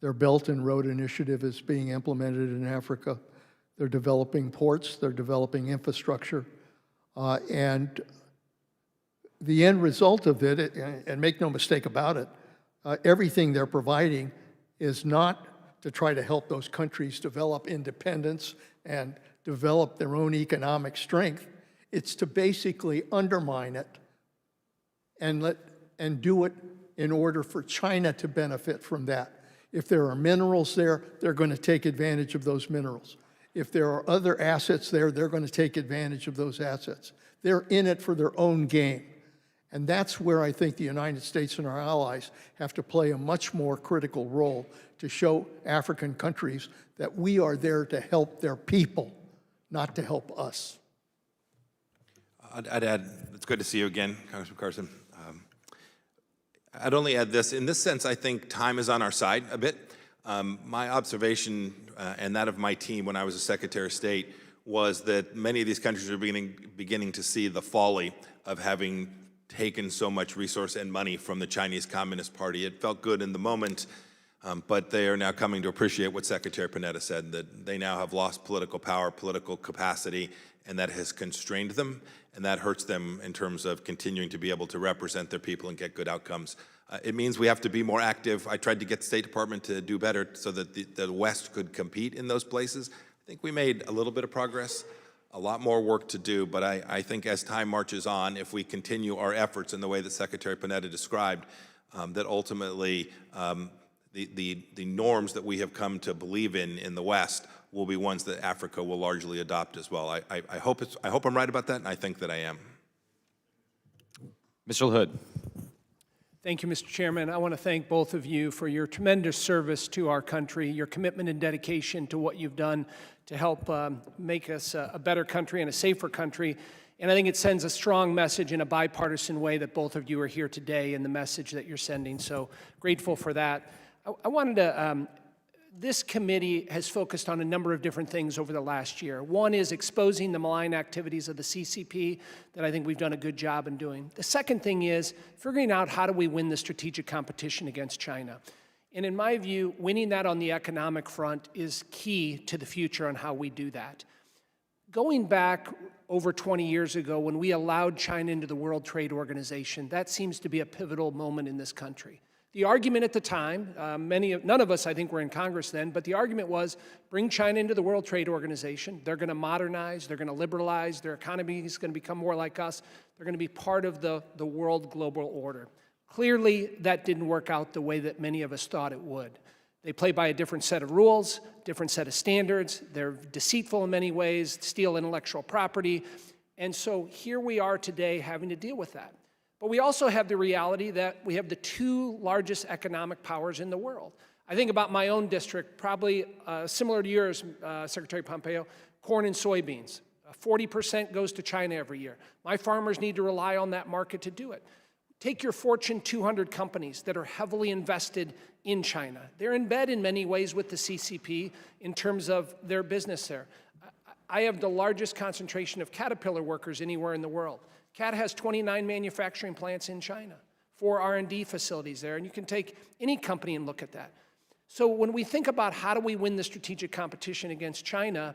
Their Belt and Road Initiative is being implemented in Africa. They're developing ports. They're developing infrastructure. And the end result of it, and make no mistake about it, everything they're providing is not to try to help those countries develop independence and develop their own economic strength. It's to basically undermine it and do it in order for China to benefit from that. If there are minerals there, they're going to take advantage of those minerals. If there are other assets there, they're going to take advantage of those assets. They're in it for their own game. And that's where I think the United States and our allies have to play a much more critical role to show African countries that we are there to help their people, not to help us. I'd add, it's good to see you again, Congressman Carson. I'd only add this. In this sense, I think time is on our side a bit. My observation and that of my team when I was a Secretary of State was that many of these countries are beginning to see the folly of having taken so much resource and money from the Chinese Communist Party. It felt good in the moment, but they are now coming to appreciate what Secretary Panetta said, that they now have lost political power, political capacity, and that has constrained them, and that hurts them in terms of continuing to be able to represent their people and get good outcomes. It means we have to be more active. I tried to get the State Department to do better so that the West could compete in those places. I think we made a little bit of progress, a lot more work to do, but I think as time marches on, if we continue our efforts in the way that Secretary Panetta described, that ultimately the norms that we have come to believe in the West will be ones that Africa will largely adopt as well. I hope I'm right about that, and I think that I am. Mr. Hood. Thank you, Mr. Chairman. I want to thank both of you for your tremendous service to our country, your commitment and dedication to what you've done to help make us a better country and a safer country. And I think it sends a strong message in a bipartisan way that both of you are here today and the message that you're sending. So grateful for that. I wanted to, this committee has focused on a number of different things over the last year. One is exposing the malign activities of the CCP that I think we've done a good job in doing. The second thing is figuring out how do we win the strategic competition against China. And in my view, winning that on the economic front is key to the future on how we do that. Going back over 20 years ago when we allowed China into the World Trade Organization, that seems to be a pivotal moment in this country. The argument at the time, none of us I think were in Congress then, but the argument was bring China into the World Trade Organization. They're going to modernize, they're going to liberalize, their economy is going to become more like us. They're going to be part of the world global order. Clearly, that didn't work out the way that many of us thought it would. They play by a different set of rules, different set of standards. They're deceitful in many ways, steal intellectual property. And so here we are today having to deal with that. But we also have the reality that we have the two largest economic powers in the world. I think about my own district, probably similar to yours, Secretary Pompeo, corn and soybeans. 40% goes to China every year. My farmers need to rely on that market to do it. Take your Fortune 200 companies that are heavily invested in China. They're in bed in many ways with the CCP in terms of their business there. I have the largest concentration of Caterpillar workers anywhere in the world. CAT has 29 manufacturing plants in China, 4 R&D facilities there, and you can take any company and look at that. So when we think about how do we win the strategic competition against China,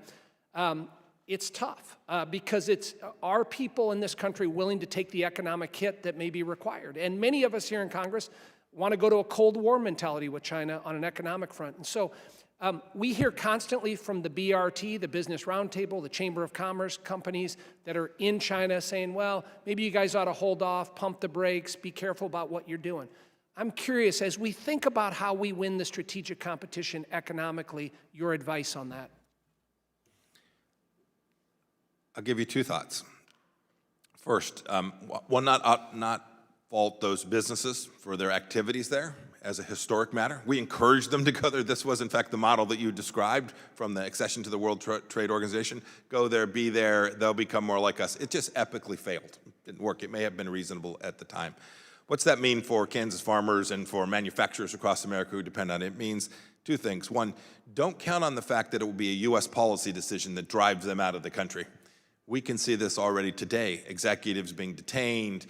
it's tough because it's our people in this country willing to take the economic hit that may be required. And many of us here in Congress want to go to a Cold War mentality with China on an economic front. And so we hear constantly from the BRT, the Business Roundtable, the Chamber of Commerce companies that are in China saying, well, maybe you guys ought to hold off, pump the brakes, be careful about what you're doing. I'm curious, as we think about how we win the strategic competition economically, your advice on that. I'll give you 2 thoughts. First, one, not fault those businesses for their activities there as a historic matter. We encouraged them to go there. This was, in fact, the model that you described from the accession to the World Trade Organization. Go there, be there, they'll become more like us. It just epically failed. It didn't work. It may have been reasonable at the time. What's that mean for Kansas farmers and for manufacturers across America who depend on it? It means Two things. One, don't count on the fact that it will be a U.S. policy decision that drives them out of the country. We can see this already today. Executives being detained,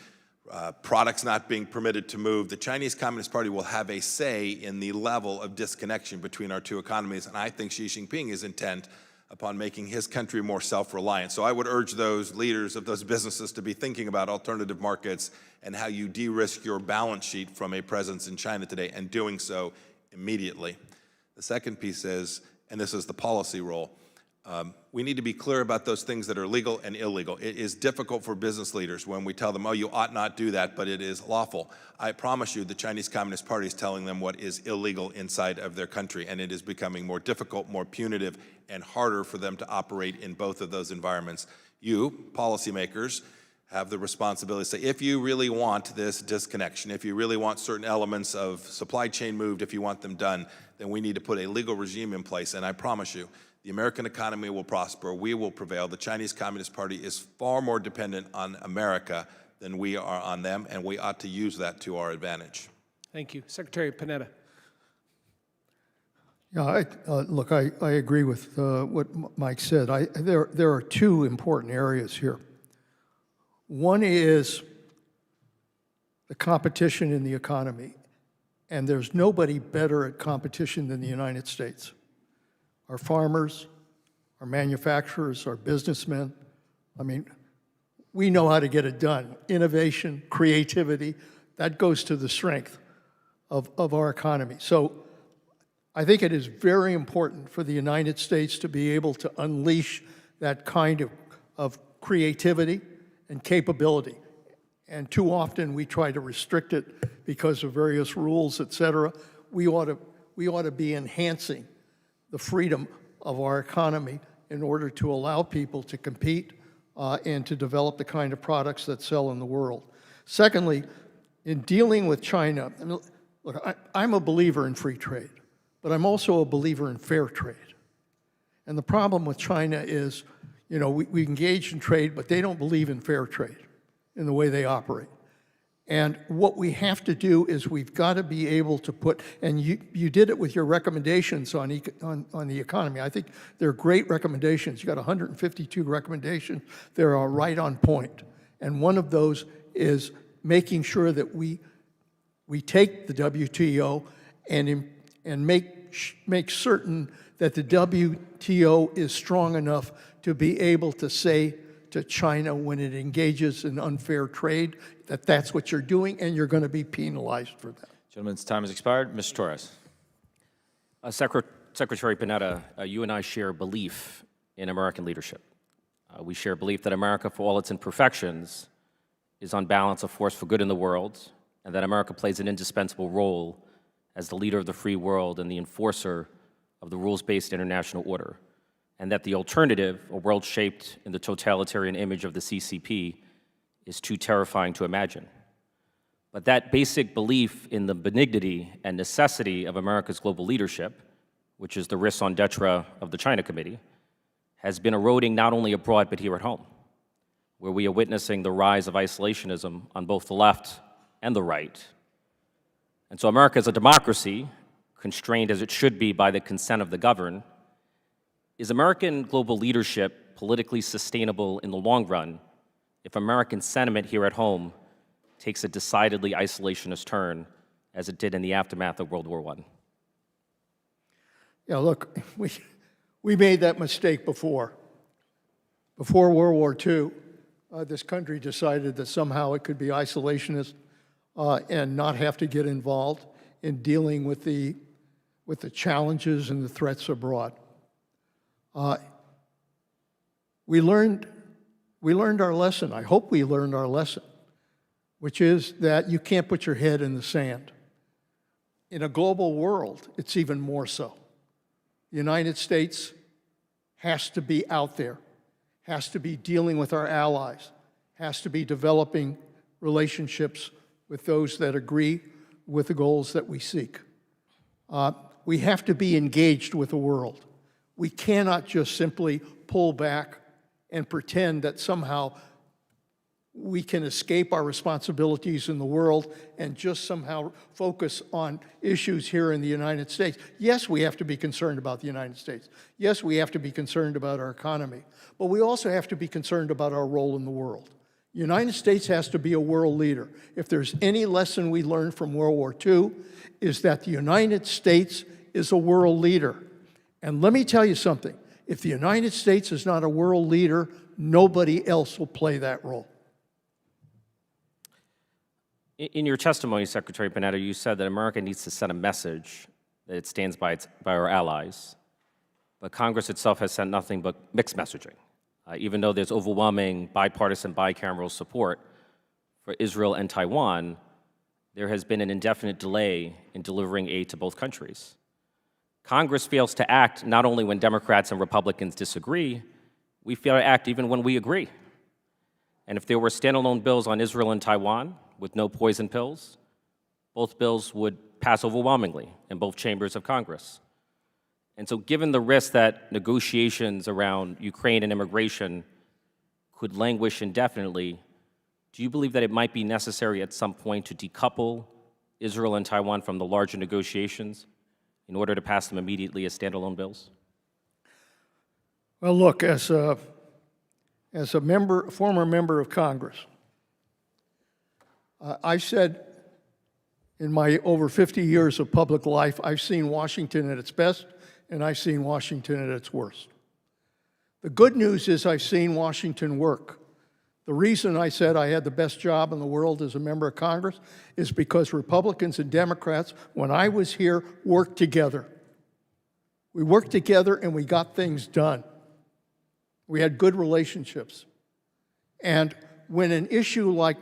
products not being permitted to move. The Chinese Communist Party will have a say in the level of disconnection between our two economies, and I think Xi Jinping is intent upon making his country more self-reliant. So I would urge those leaders of those businesses to be thinking about alternative markets and how you de-risk your balance sheet from a presence in China today, and doing so immediately. The second piece is, and this is the policy role, we need to be clear about those things that are legal and illegal. It is difficult for business leaders when we tell them, oh, you ought not do that, but it is lawful. I promise you the Chinese Communist Party is telling them what is illegal inside of their country, and it is becoming more difficult, more punitive, and harder for them to operate in both of those environments. You, policymakers, have the responsibility to say, if you really want this disconnection, if you really want certain elements of supply chain moved, if you want them done, then we need to put a legal regime in place, and I promise you, the American economy will prosper, we will prevail. The Chinese Communist Party is far more dependent on America than we are on them, and we ought to use that to our advantage. Thank you. Secretary Panetta. Yeah, look, I agree with what Mike said. There are two important areas here. One is the competition in the economy, and there's nobody better at competition than the United States. Our farmers, our manufacturers, our businessmen, I mean, we know how to get it done. Innovation, creativity, that goes to the strength of our economy. So I think it is very important for the United States to be able to unleash that kind of creativity and capability. And too often we try to restrict it because of various rules, et cetera. We ought to be enhancing the freedom of our economy in order to allow people to compete and to develop the kind of products that sell in the world. Secondly, in dealing with China, I mean, look, I'm a believer in free trade, but I'm also a believer in fair trade. And the problem with China is, you know, we engage in trade, but they don't believe in fair trade in the way they operate. And what we have to do is we've got to be able to put, and you did it with your recommendations on the economy. I think they're great recommendations. You got 152 recommendations. They're right on point. And one of those is making sure that we take the WTO and make certain that the WTO is strong enough to be able to say to China when it engages in unfair trade that that's what you're doing and you're going to be penalized for that. Gentleman's time has expired. Mr. Torres. Secretary Panetta, you and I share belief in American leadership. We share belief that America, for all its imperfections, is on balance a force for good in the world, and that America plays an indispensable role as the leader of the free world and the enforcer of the rules-based international order, and that the alternative, a world shaped in the totalitarian image of the CCP, is too terrifying to imagine. But that basic belief in the benignity and necessity of America's global leadership, which is the raison d'etre of the China Committee, has been eroding not only abroad but here at home, where we are witnessing the rise of isolationism on both the left and the right. And so America as a democracy, constrained as it should be by the consent of the governed, is American global leadership politically sustainable in the long run if American sentiment here at home takes a decidedly isolationist turn, as it did in the aftermath of World War I? Yeah, look, we made that mistake before. Before World War II, this country decided that somehow it could be isolationist and not have to get involved in dealing with the challenges and the threats abroad. We learned our lesson. I hope we learned our lesson, which is that you can't put your head in the sand. In a global world, it's even more so. The United States has to be out there, has to be dealing with our allies, has to be developing relationships with those that agree with the goals that we seek. We have to be engaged with the world. We cannot just simply pull back and pretend that somehow we can escape our responsibilities in the world and just somehow focus on issues here in the United States. Yes, we have to be concerned about the United States. Yes, we have to be concerned about our economy. But we also have to be concerned about our role in the world. The United States has to be a world leader. If there's any lesson we learned from World War II, is that the United States is a world leader. And let me tell you something. If the United States is not a world leader, nobody else will play that role. In your testimony, Secretary Panetta, you said that America needs to send a message that it stands by our allies, but Congress itself has sent nothing but mixed messaging. Even though there's overwhelming bipartisan, bicameral support for Israel and Taiwan, there has been an indefinite delay in delivering aid to both countries. Congress fails to act not only when Democrats and Republicans disagree, we fail to act even when we agree. And if there were standalone bills on Israel and Taiwan with no poison pills, both bills would pass overwhelmingly in both chambers of Congress. And so given the risk that negotiations around Ukraine and immigration could languish indefinitely, do you believe that it might be necessary at some point to decouple Israel and Taiwan from the larger negotiations in order to pass them immediately as standalone bills? Well, look, as a former member of Congress, I said in my over 50 years of public life, I've seen Washington at its best, and I've seen Washington at its worst. The good news is I've seen Washington work. The reason I said I had the best job in the world as a member of Congress is because Republicans and Democrats, when I was here, worked together. We worked together and we got things done. We had good relationships. And when an issue like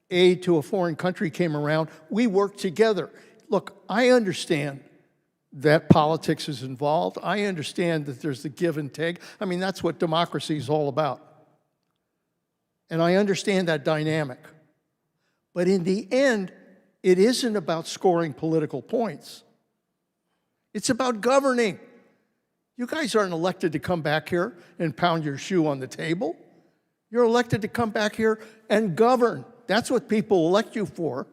aid to a foreign country came around, we worked together. Look, I understand that politics is involved. I understand that there's the give and take. I mean, that's what democracy is all about. And I understand that dynamic. But in the end, it isn't about scoring political points. It's about governing. You guys aren't elected to come back here and pound your shoe on the table. You're elected to come back here and govern. That's what people elect you for.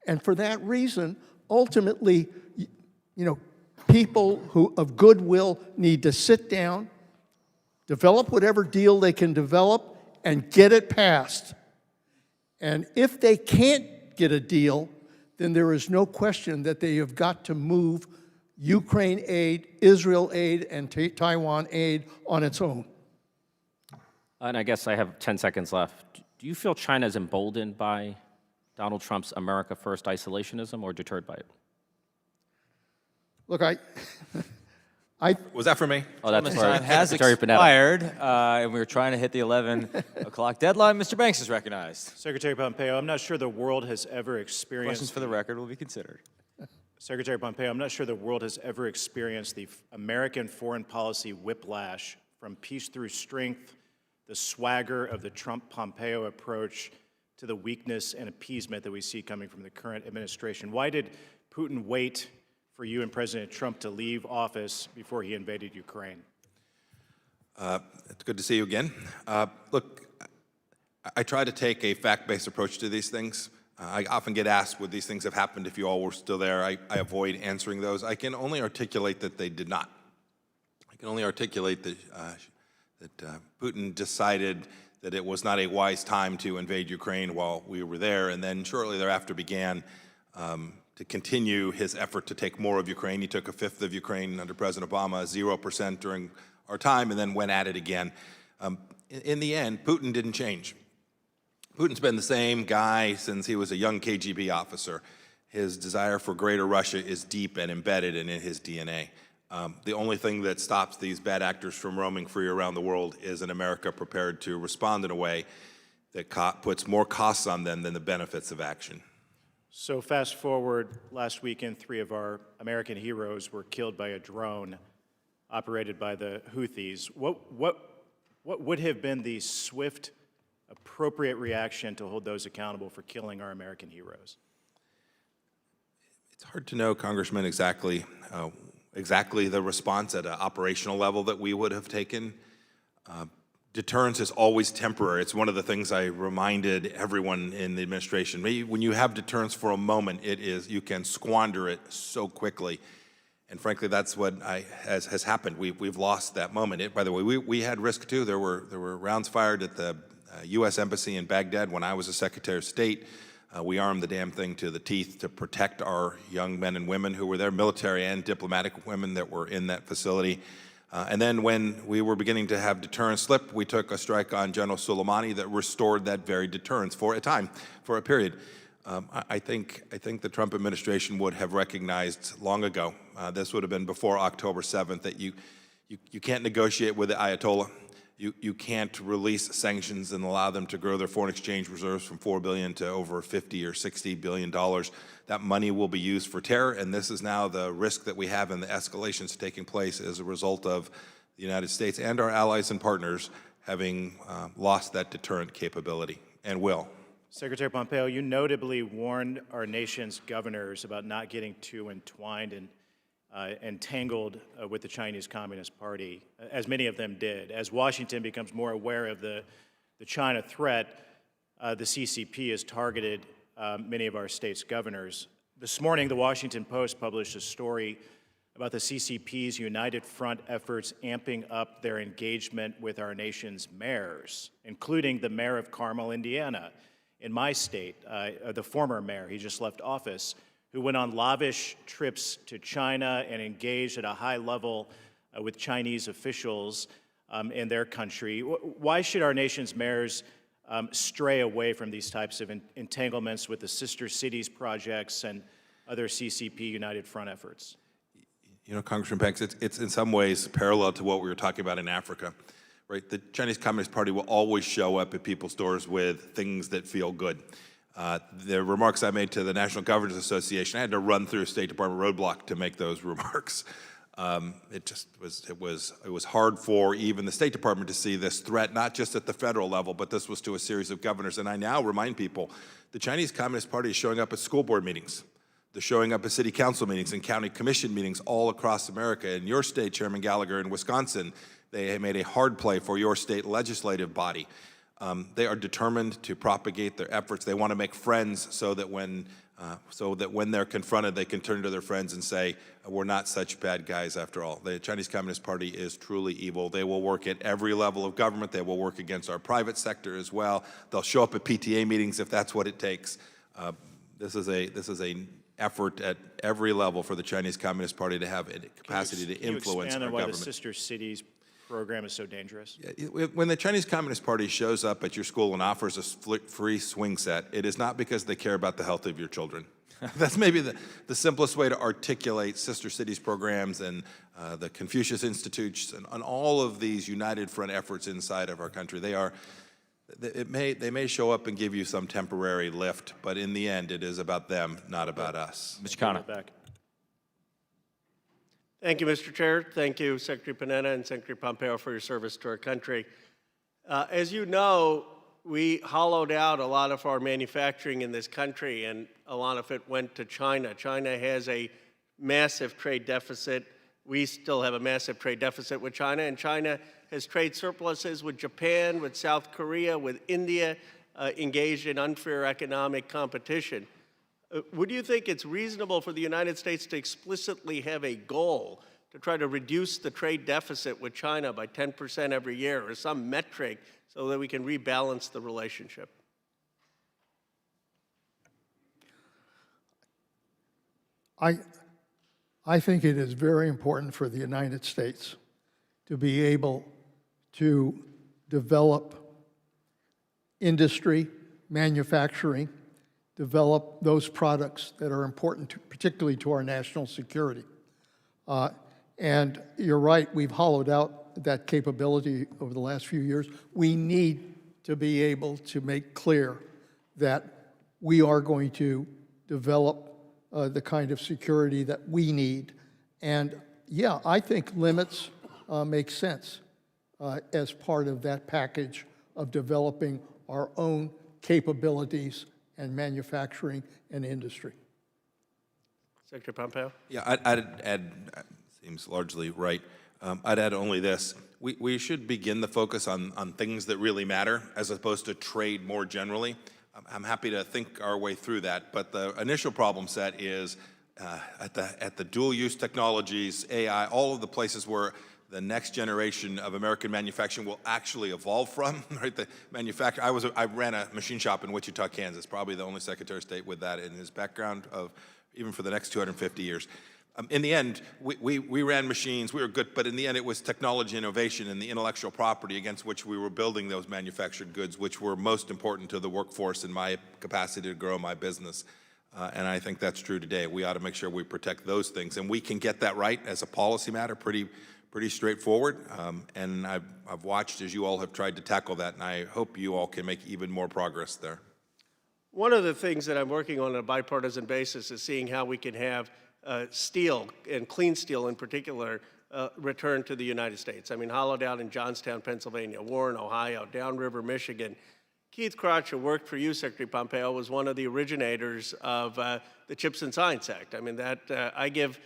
And for that reason, ultimately, people who of goodwill need to sit down, develop whatever deal they can develop, and get it passed. And if they can't get a deal, then there is no question that they have got to move Ukraine aid, Israel aid, and Taiwan aid on its own. And I guess I have 10 seconds left. Do you feel China is emboldened by Donald Trump's America First isolationism or deterred by it? Look, Was that for me? Oh, that's for time has Secretary Panetta. expired, and we were trying to hit the 11 o'clock deadline. Mr. Banks is recognized. Secretary Pompeo, I'm not sure the world has ever experienced... Questions for the record will be considered. Secretary Pompeo, I'm not sure the world has ever experienced the American foreign policy whiplash from peace through strength, the swagger of the Trump-Pompeo approach, to the weakness and appeasement that we see coming from the current administration. Why did Putin wait for you and President Trump to leave office before he invaded Ukraine? It's good to see you again. Look, I try to take a fact-based approach to these things. I often get asked, would these things have happened if you all were still there? I avoid answering those. I can only articulate that they did not. I can only articulate that Putin decided that it was not a wise time to invade Ukraine while we were there, and then shortly thereafter began to continue his effort to take more of Ukraine. He took a fifth of Ukraine under President Obama, 0% during our time, and then went at it again. In the end, Putin didn't change. Putin's been the same guy since he was a young KGB officer. His desire for greater Russia is deep and embedded in his DNA. The only thing that stops these bad actors from roaming free around the world is an America prepared to respond in a way that puts more costs on them than the benefits of action. So fast forward, last weekend, 3 of our American heroes were killed by a drone operated by the Houthis. What would have been the swift, appropriate reaction to hold those accountable for killing our American heroes? It's hard to know, Congressman, exactly the response at an operational level that we would have taken. deterrence is always temporary. It's one of the things I reminded everyone in the administration. Maybe when you have deterrence for a moment, you can squander it so quickly. And frankly, that's what has happened. We've lost that moment. By the way, we had risk too. There were rounds fired at the U.S. Embassy in Baghdad when I was a Secretary of State. We armed the damn thing to the teeth to protect our young men and women who were there, military and diplomatic women that were in that facility. And then when we were beginning to have deterrence slip, we took a strike on General Soleimani that restored that very deterrence for a time, for a period. I think the Trump administration would have recognized long ago, this would have been before October 7th, that you can't negotiate with the Ayatollah. You can't release sanctions and allow them to grow their foreign exchange reserves from $4 billion to over $50 or $60 billion. That money will be used for terror, and this is now the risk that we have in the escalations taking place as a result of the United States and our allies and partners having lost that deterrent capability, and will. Secretary Pompeo, you notably warned our nation's governors about not getting too entwined and entangled with the Chinese Communist Party, as many of them did. As Washington becomes more aware of the China threat, the CCP has targeted many of our state's governors. This morning, the Washington Post published a story about the CCP's United Front efforts amping up their engagement with our nation's mayors, including the mayor of Carmel, Indiana, in my state, the former mayor, he just left office, who went on lavish trips to China and engaged at a high level with Chinese officials in their country. Why should our nation's mayors stray away from these types of entanglements with the Sister Cities projects and other CCP United Front efforts? You know, Congressman Banks, it's in some ways parallel to what we were talking about in Africa, right? The Chinese Communist Party will always show up at people's doors with things that feel good. The remarks I made to the National Governors Association, I had to run through a State Department roadblock to make those remarks. It was hard for even the State Department to see this threat, not just at the federal level, but this was to a series of governors. And I now remind people, the Chinese Communist Party is showing up at school board meetings. They're showing up at city council meetings and county commission meetings all across America. In your state, Chairman Gallagher, in Wisconsin, they made a hard play for your state legislative body. They are determined to propagate their efforts. They want to make friends so that when they're confronted, they can turn to their friends and say, we're not such bad guys after all. The Chinese Communist Party is truly evil. They will work at every level of government. They will work against our private sector as well. They'll show up at PTA meetings if that's what it takes. This is an effort at every level for the Chinese Communist Party to have a capacity to influence our government. Can you expand on why the Sister Cities program is so dangerous? When the Chinese Communist Party shows up at your school and offers a free swing set, it is not because they care about the health of your children. That's maybe the simplest way to articulate Sister Cities programs and the Confucius Institutes and all of these United Front efforts inside of our country. They may show up and give you some temporary lift, but in the end, it is about them, not about us. Mr. Connor. Thank you, Mr. Chair. Thank you, Secretary Panetta and Secretary Pompeo, for your service to our country. As you know, we hollowed out a lot of our manufacturing in this country, and a lot of it went to China. China has a massive trade deficit. We still have a massive trade deficit with China, and China has trade surpluses with Japan, with South Korea, with India, engaged in unfair economic competition. Would you think it's reasonable for the United States to explicitly have a goal to try to reduce the trade deficit with China by 10% every year, or some metric, so that we can rebalance the relationship? I think it is very important for the United States to be able to develop industry, manufacturing, develop those products that are important, particularly to our national security. And you're right, we've hollowed out that capability over the last few years. We need to be able to make clear that we are going to develop the kind of security that we need. And yeah, I think limits make sense as part of that package of developing our own capabilities and manufacturing and industry. Secretary Pompeo? Yeah, I'd add, seems largely right. I'd add only this. We should begin the focus on things that really matter as opposed to trade more generally. I'm happy to think our way through that, but the initial problem set is at the dual-use technologies, AI, all of the places where the next generation of American manufacturing will actually evolve from, right? The manufacturer, I ran a machine shop in Wichita, Kansas, probably the only Secretary of State with that in his background of even for the next 250 years. In the end, we ran machines, we were good, but in the end it was technology innovation and the intellectual property against which we were building those manufactured goods, which were most important to the workforce and my capacity to grow my business. And I think that's true today. We ought to make sure we protect those things. And we can get that right as a policy matter pretty straightforward. And I've watched as you all have tried to tackle that, and I hope you all can make even more progress there. One of the things that I'm working on a bipartisan basis is seeing how we can have steel, and clean steel in particular, returned to the United States. I mean, hollowed out in Johnstown, Pennsylvania, Warren, Ohio, Downriver, Michigan. Keith Crouch, who worked for you, Secretary Pompeo, was one of the originators of the Chips and Science Act. I mean, that I give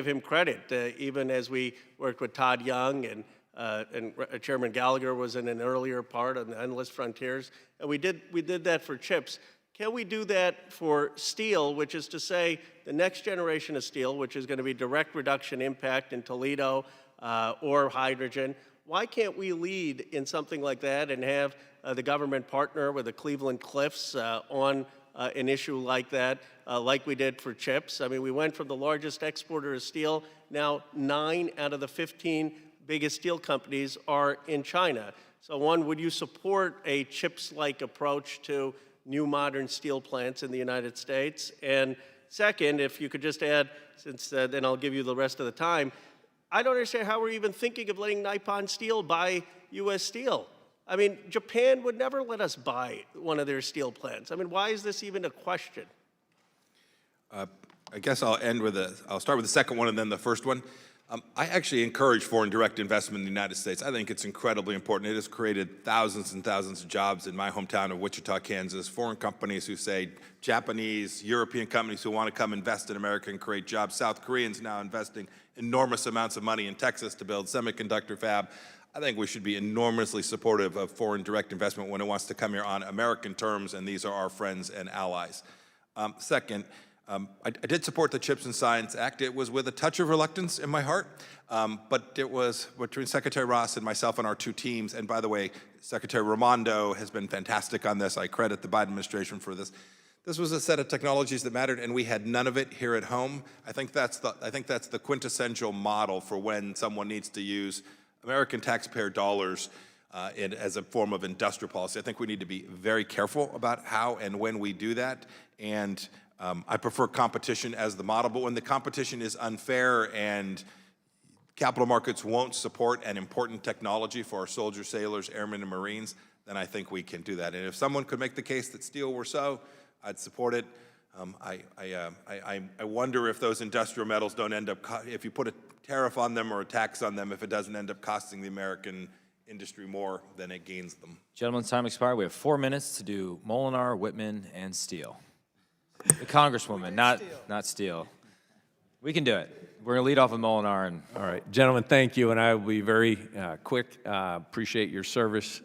him credit, even as we worked with Todd Young and Chairman Gallagher was in an earlier part of the Endless Frontiers. And we did that for chips. Can we do that for steel, which is to say the next generation of steel, which is going to be direct reduction impact in Toledo or hydrogen? Why can't we lead in something like that and have the government partner with the Cleveland Cliffs on an issue like that, like we did for chips? I mean, we went from the largest exporter of steel, now 9 out of the 15 biggest steel companies are in China. So one, would you support a chips-like approach to new modern steel plants in the United States? And second, if you could just add, since then I'll give you the rest of the time, I don't understand how we're even thinking of letting Nippon Steel buy U.S. steel. I mean, Japan would never let us buy one of their steel plants. I mean, why is this even a question? I guess I'll start with the second one and then the first one. I actually encourage foreign direct investment in the United States. I think it's incredibly important. It has created thousands and thousands of jobs in my hometown of Wichita, Kansas. Foreign companies who say, Japanese, European companies who want to come invest in America and create jobs. South Koreans now investing enormous amounts of money in Texas to build semiconductor fab. I think we should be enormously supportive of foreign direct investment when it wants to come here on American terms, and these are our friends and allies. Second, I did support the Chips and Science Act. It was with a touch of reluctance in my heart, but it was between Secretary Ross and myself and our two teams. And by the way, Secretary Raimondo has been fantastic on this. I credit the Biden administration for this. This was a set of technologies that mattered, and we had none of it here at home. I think that's the quintessential model for when someone needs to use American taxpayer dollars as a form of industrial policy. I think we need to be very careful about how and when we do that. And I prefer competition as the model, but when the competition is unfair and capital markets won't support an important technology for our soldiers, sailors, airmen, and Marines, then I think we can do that. And if someone could make the case that steel were so, I'd support it. I wonder if those industrial metals don't end up, if you put a tariff on them or a tax on them, if it doesn't end up costing the American industry more than it gains them. Gentlemen's time expired. We have 4 minutes to do Molinar, Whitman, and Steele. The Congresswoman, not Steele. We can do it. We're going to lead off with Molinar. And all right, gentlemen, thank you, and I will be very quick. Appreciate your service.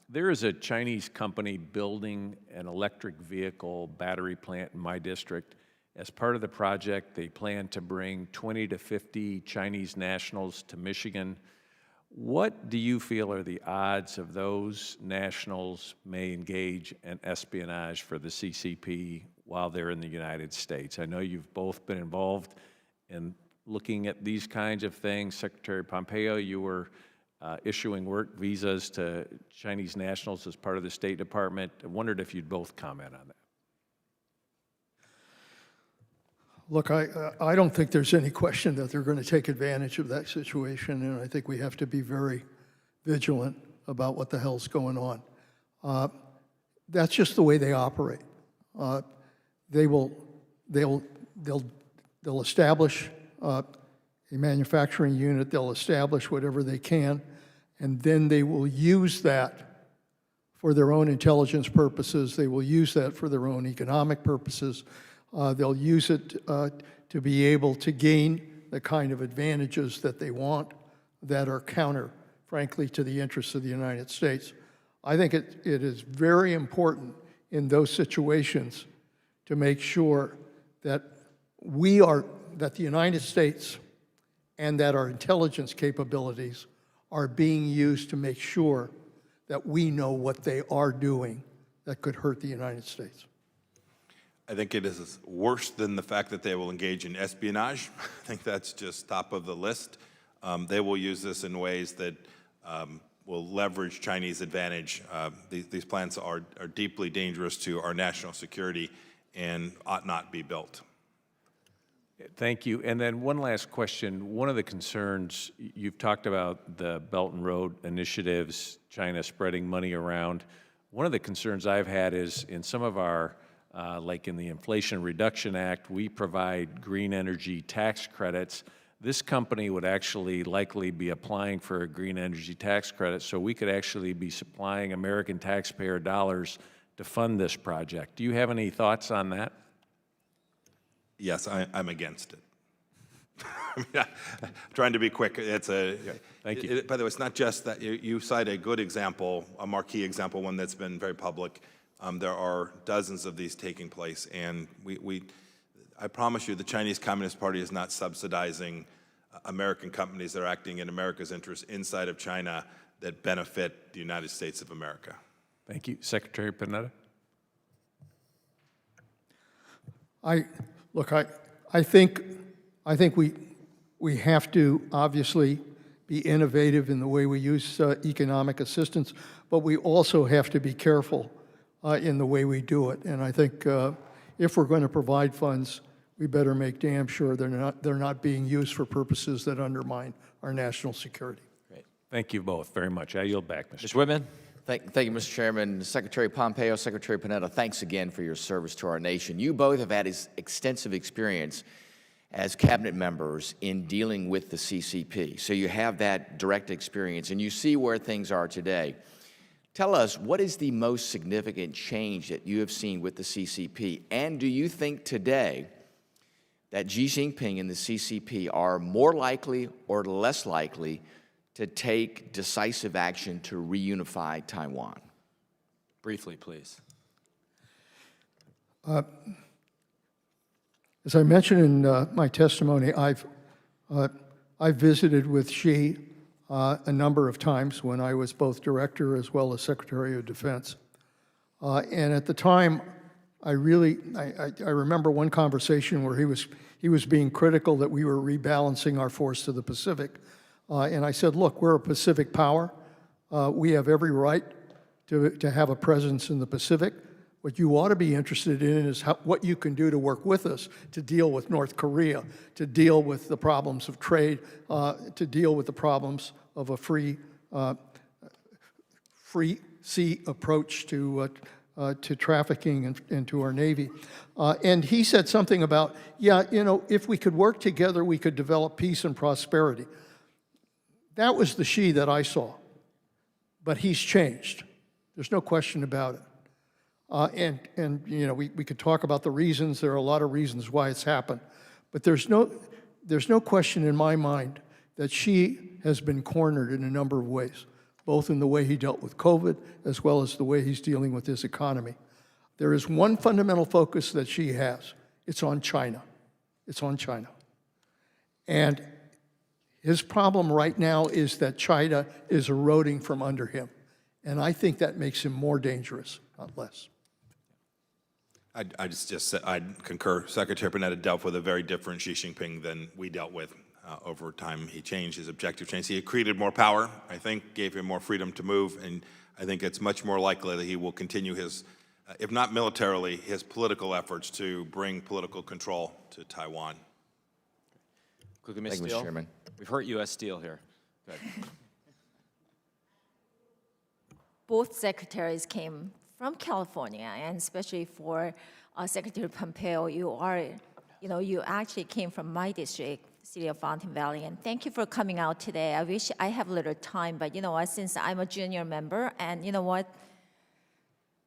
There is a Chinese company building an electric vehicle battery plant in my district. As part of the project, they plan to bring 20 to 50 Chinese nationals to Michigan. What do you feel are the odds of those nationals may engage in espionage for the CCP while they're in the United States? I know you've both been involved in looking at these kinds of things. Secretary Pompeo, you were issuing work visas to Chinese nationals as part of the State Department. I wondered if you'd both comment on that. Look, I don't think there's any question that they're going to take advantage of that situation, and I think we have to be very vigilant about what the hell's going on. That's just the way they operate. They'll establish a manufacturing unit, they'll establish whatever they can, and then they will use that for their own intelligence purposes, they will use that for their own economic purposes, they'll use it to be able to gain the kind of advantages that they want. that are counter, frankly, to the interests of the United States. I think it is very important in those situations to make sure that that the United States and that our intelligence capabilities are being used to make sure that we know what they are doing that could hurt the United States. I think it is worse than the fact that they will engage in espionage. I think that's just top of the list. They will use this in ways that will leverage Chinese advantage. These plans are deeply dangerous to our national security and ought not be built. Thank you. And then one last question. One of the concerns, you've talked about the Belt and Road initiatives, China spreading money around. One of the concerns I've had is in some of our, like in the Inflation Reduction Act, we provide green energy tax credits. This company would actually likely be applying for a green energy tax credit, so we could actually be supplying American taxpayer dollars to fund this project. Do you have any thoughts on that? Yes, I'm against it. I mean, I'm trying to be quick. It's Thank you. By the way, it's not just that. You cite a good example, a marquee example, one that's been very public. There are dozens of these taking place, and I promise you the Chinese Communist Party is not subsidizing American companies that are acting in America's interests inside of China that benefit the United States of America. Thank you. Secretary Panetta? Look, I think we have to obviously be innovative in the way we use economic assistance, but we also have to be careful in the way we do it. And I think if we're going to provide funds, we better make damn sure they're not being used for purposes that undermine our national security. Great. Thank you both very much. I yield back, Mr. Mr. Whitman? Thank you, Mr. Chairman. Secretary Pompeo, Secretary Panetta, thanks again for your service to our nation. You both have had extensive experience as cabinet members in dealing with the CCP. So you have that direct experience, and you see where things are today. Tell us, what is the most significant change that you have seen with the CCP? And do you think today that Xi Jinping and the CCP are more likely or less likely to take decisive action to reunify Taiwan? Briefly, please. As I mentioned in my testimony, I've visited with Xi a number of times when I was both director as well as Secretary of Defense. And at the time, I remember one conversation where he was being critical that we were rebalancing our force to the Pacific. And I said, look, we're a Pacific power. We have every right to have a presence in the Pacific. What you ought to be interested in is what you can do to work with us to deal with North Korea, to deal with the problems of trade, to deal with the problems of a free sea approach to trafficking and to our Navy. And he said something about, yeah, if we could work together, we could develop peace and prosperity. That was the Xi that I saw. But he's changed. There's no question about it. We could talk about the reasons. There are a lot of reasons why it's happened. But there's no question in my mind that Xi has been cornered in a number of ways, both in the way he dealt with COVID as well as the way he's dealing with his economy. There is one fundamental focus that Xi has. It's on China. It's on China. And his problem right now is that China is eroding from under him. And I think that makes him more dangerous, not less. I'd concur. Secretary Panetta dealt with a very different Xi Jinping than we dealt with. Over time, he changed, his objective changed. He accreted more power, I think, gave him more freedom to move, and I think it's much more likely that he will continue his, if not militarily, his political efforts to bring political control to Taiwan. Quickly, Ms. Thank you, Steele. Mr. Chairman. We've hurt U.S. Steel here. Go ahead. Both secretaries came from California, and especially for Secretary Pompeo, you actually came from my district, the city of Fountain Valley, and thank you for coming out today. I wish I have a little time, but you know what, since I'm a junior member, and you know what,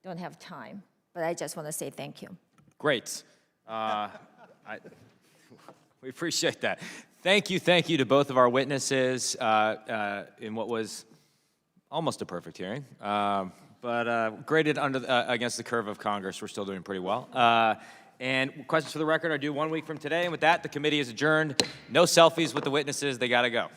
don't have time, but I just want to say thank you. Great. We appreciate that. Thank you to both of our witnesses in what was almost a perfect hearing, but graded against the curve of Congress. We're still doing pretty well. And questions for the record are due 1 week from today. And with that, the committee is adjourned. No selfies with the witnesses. They got to go.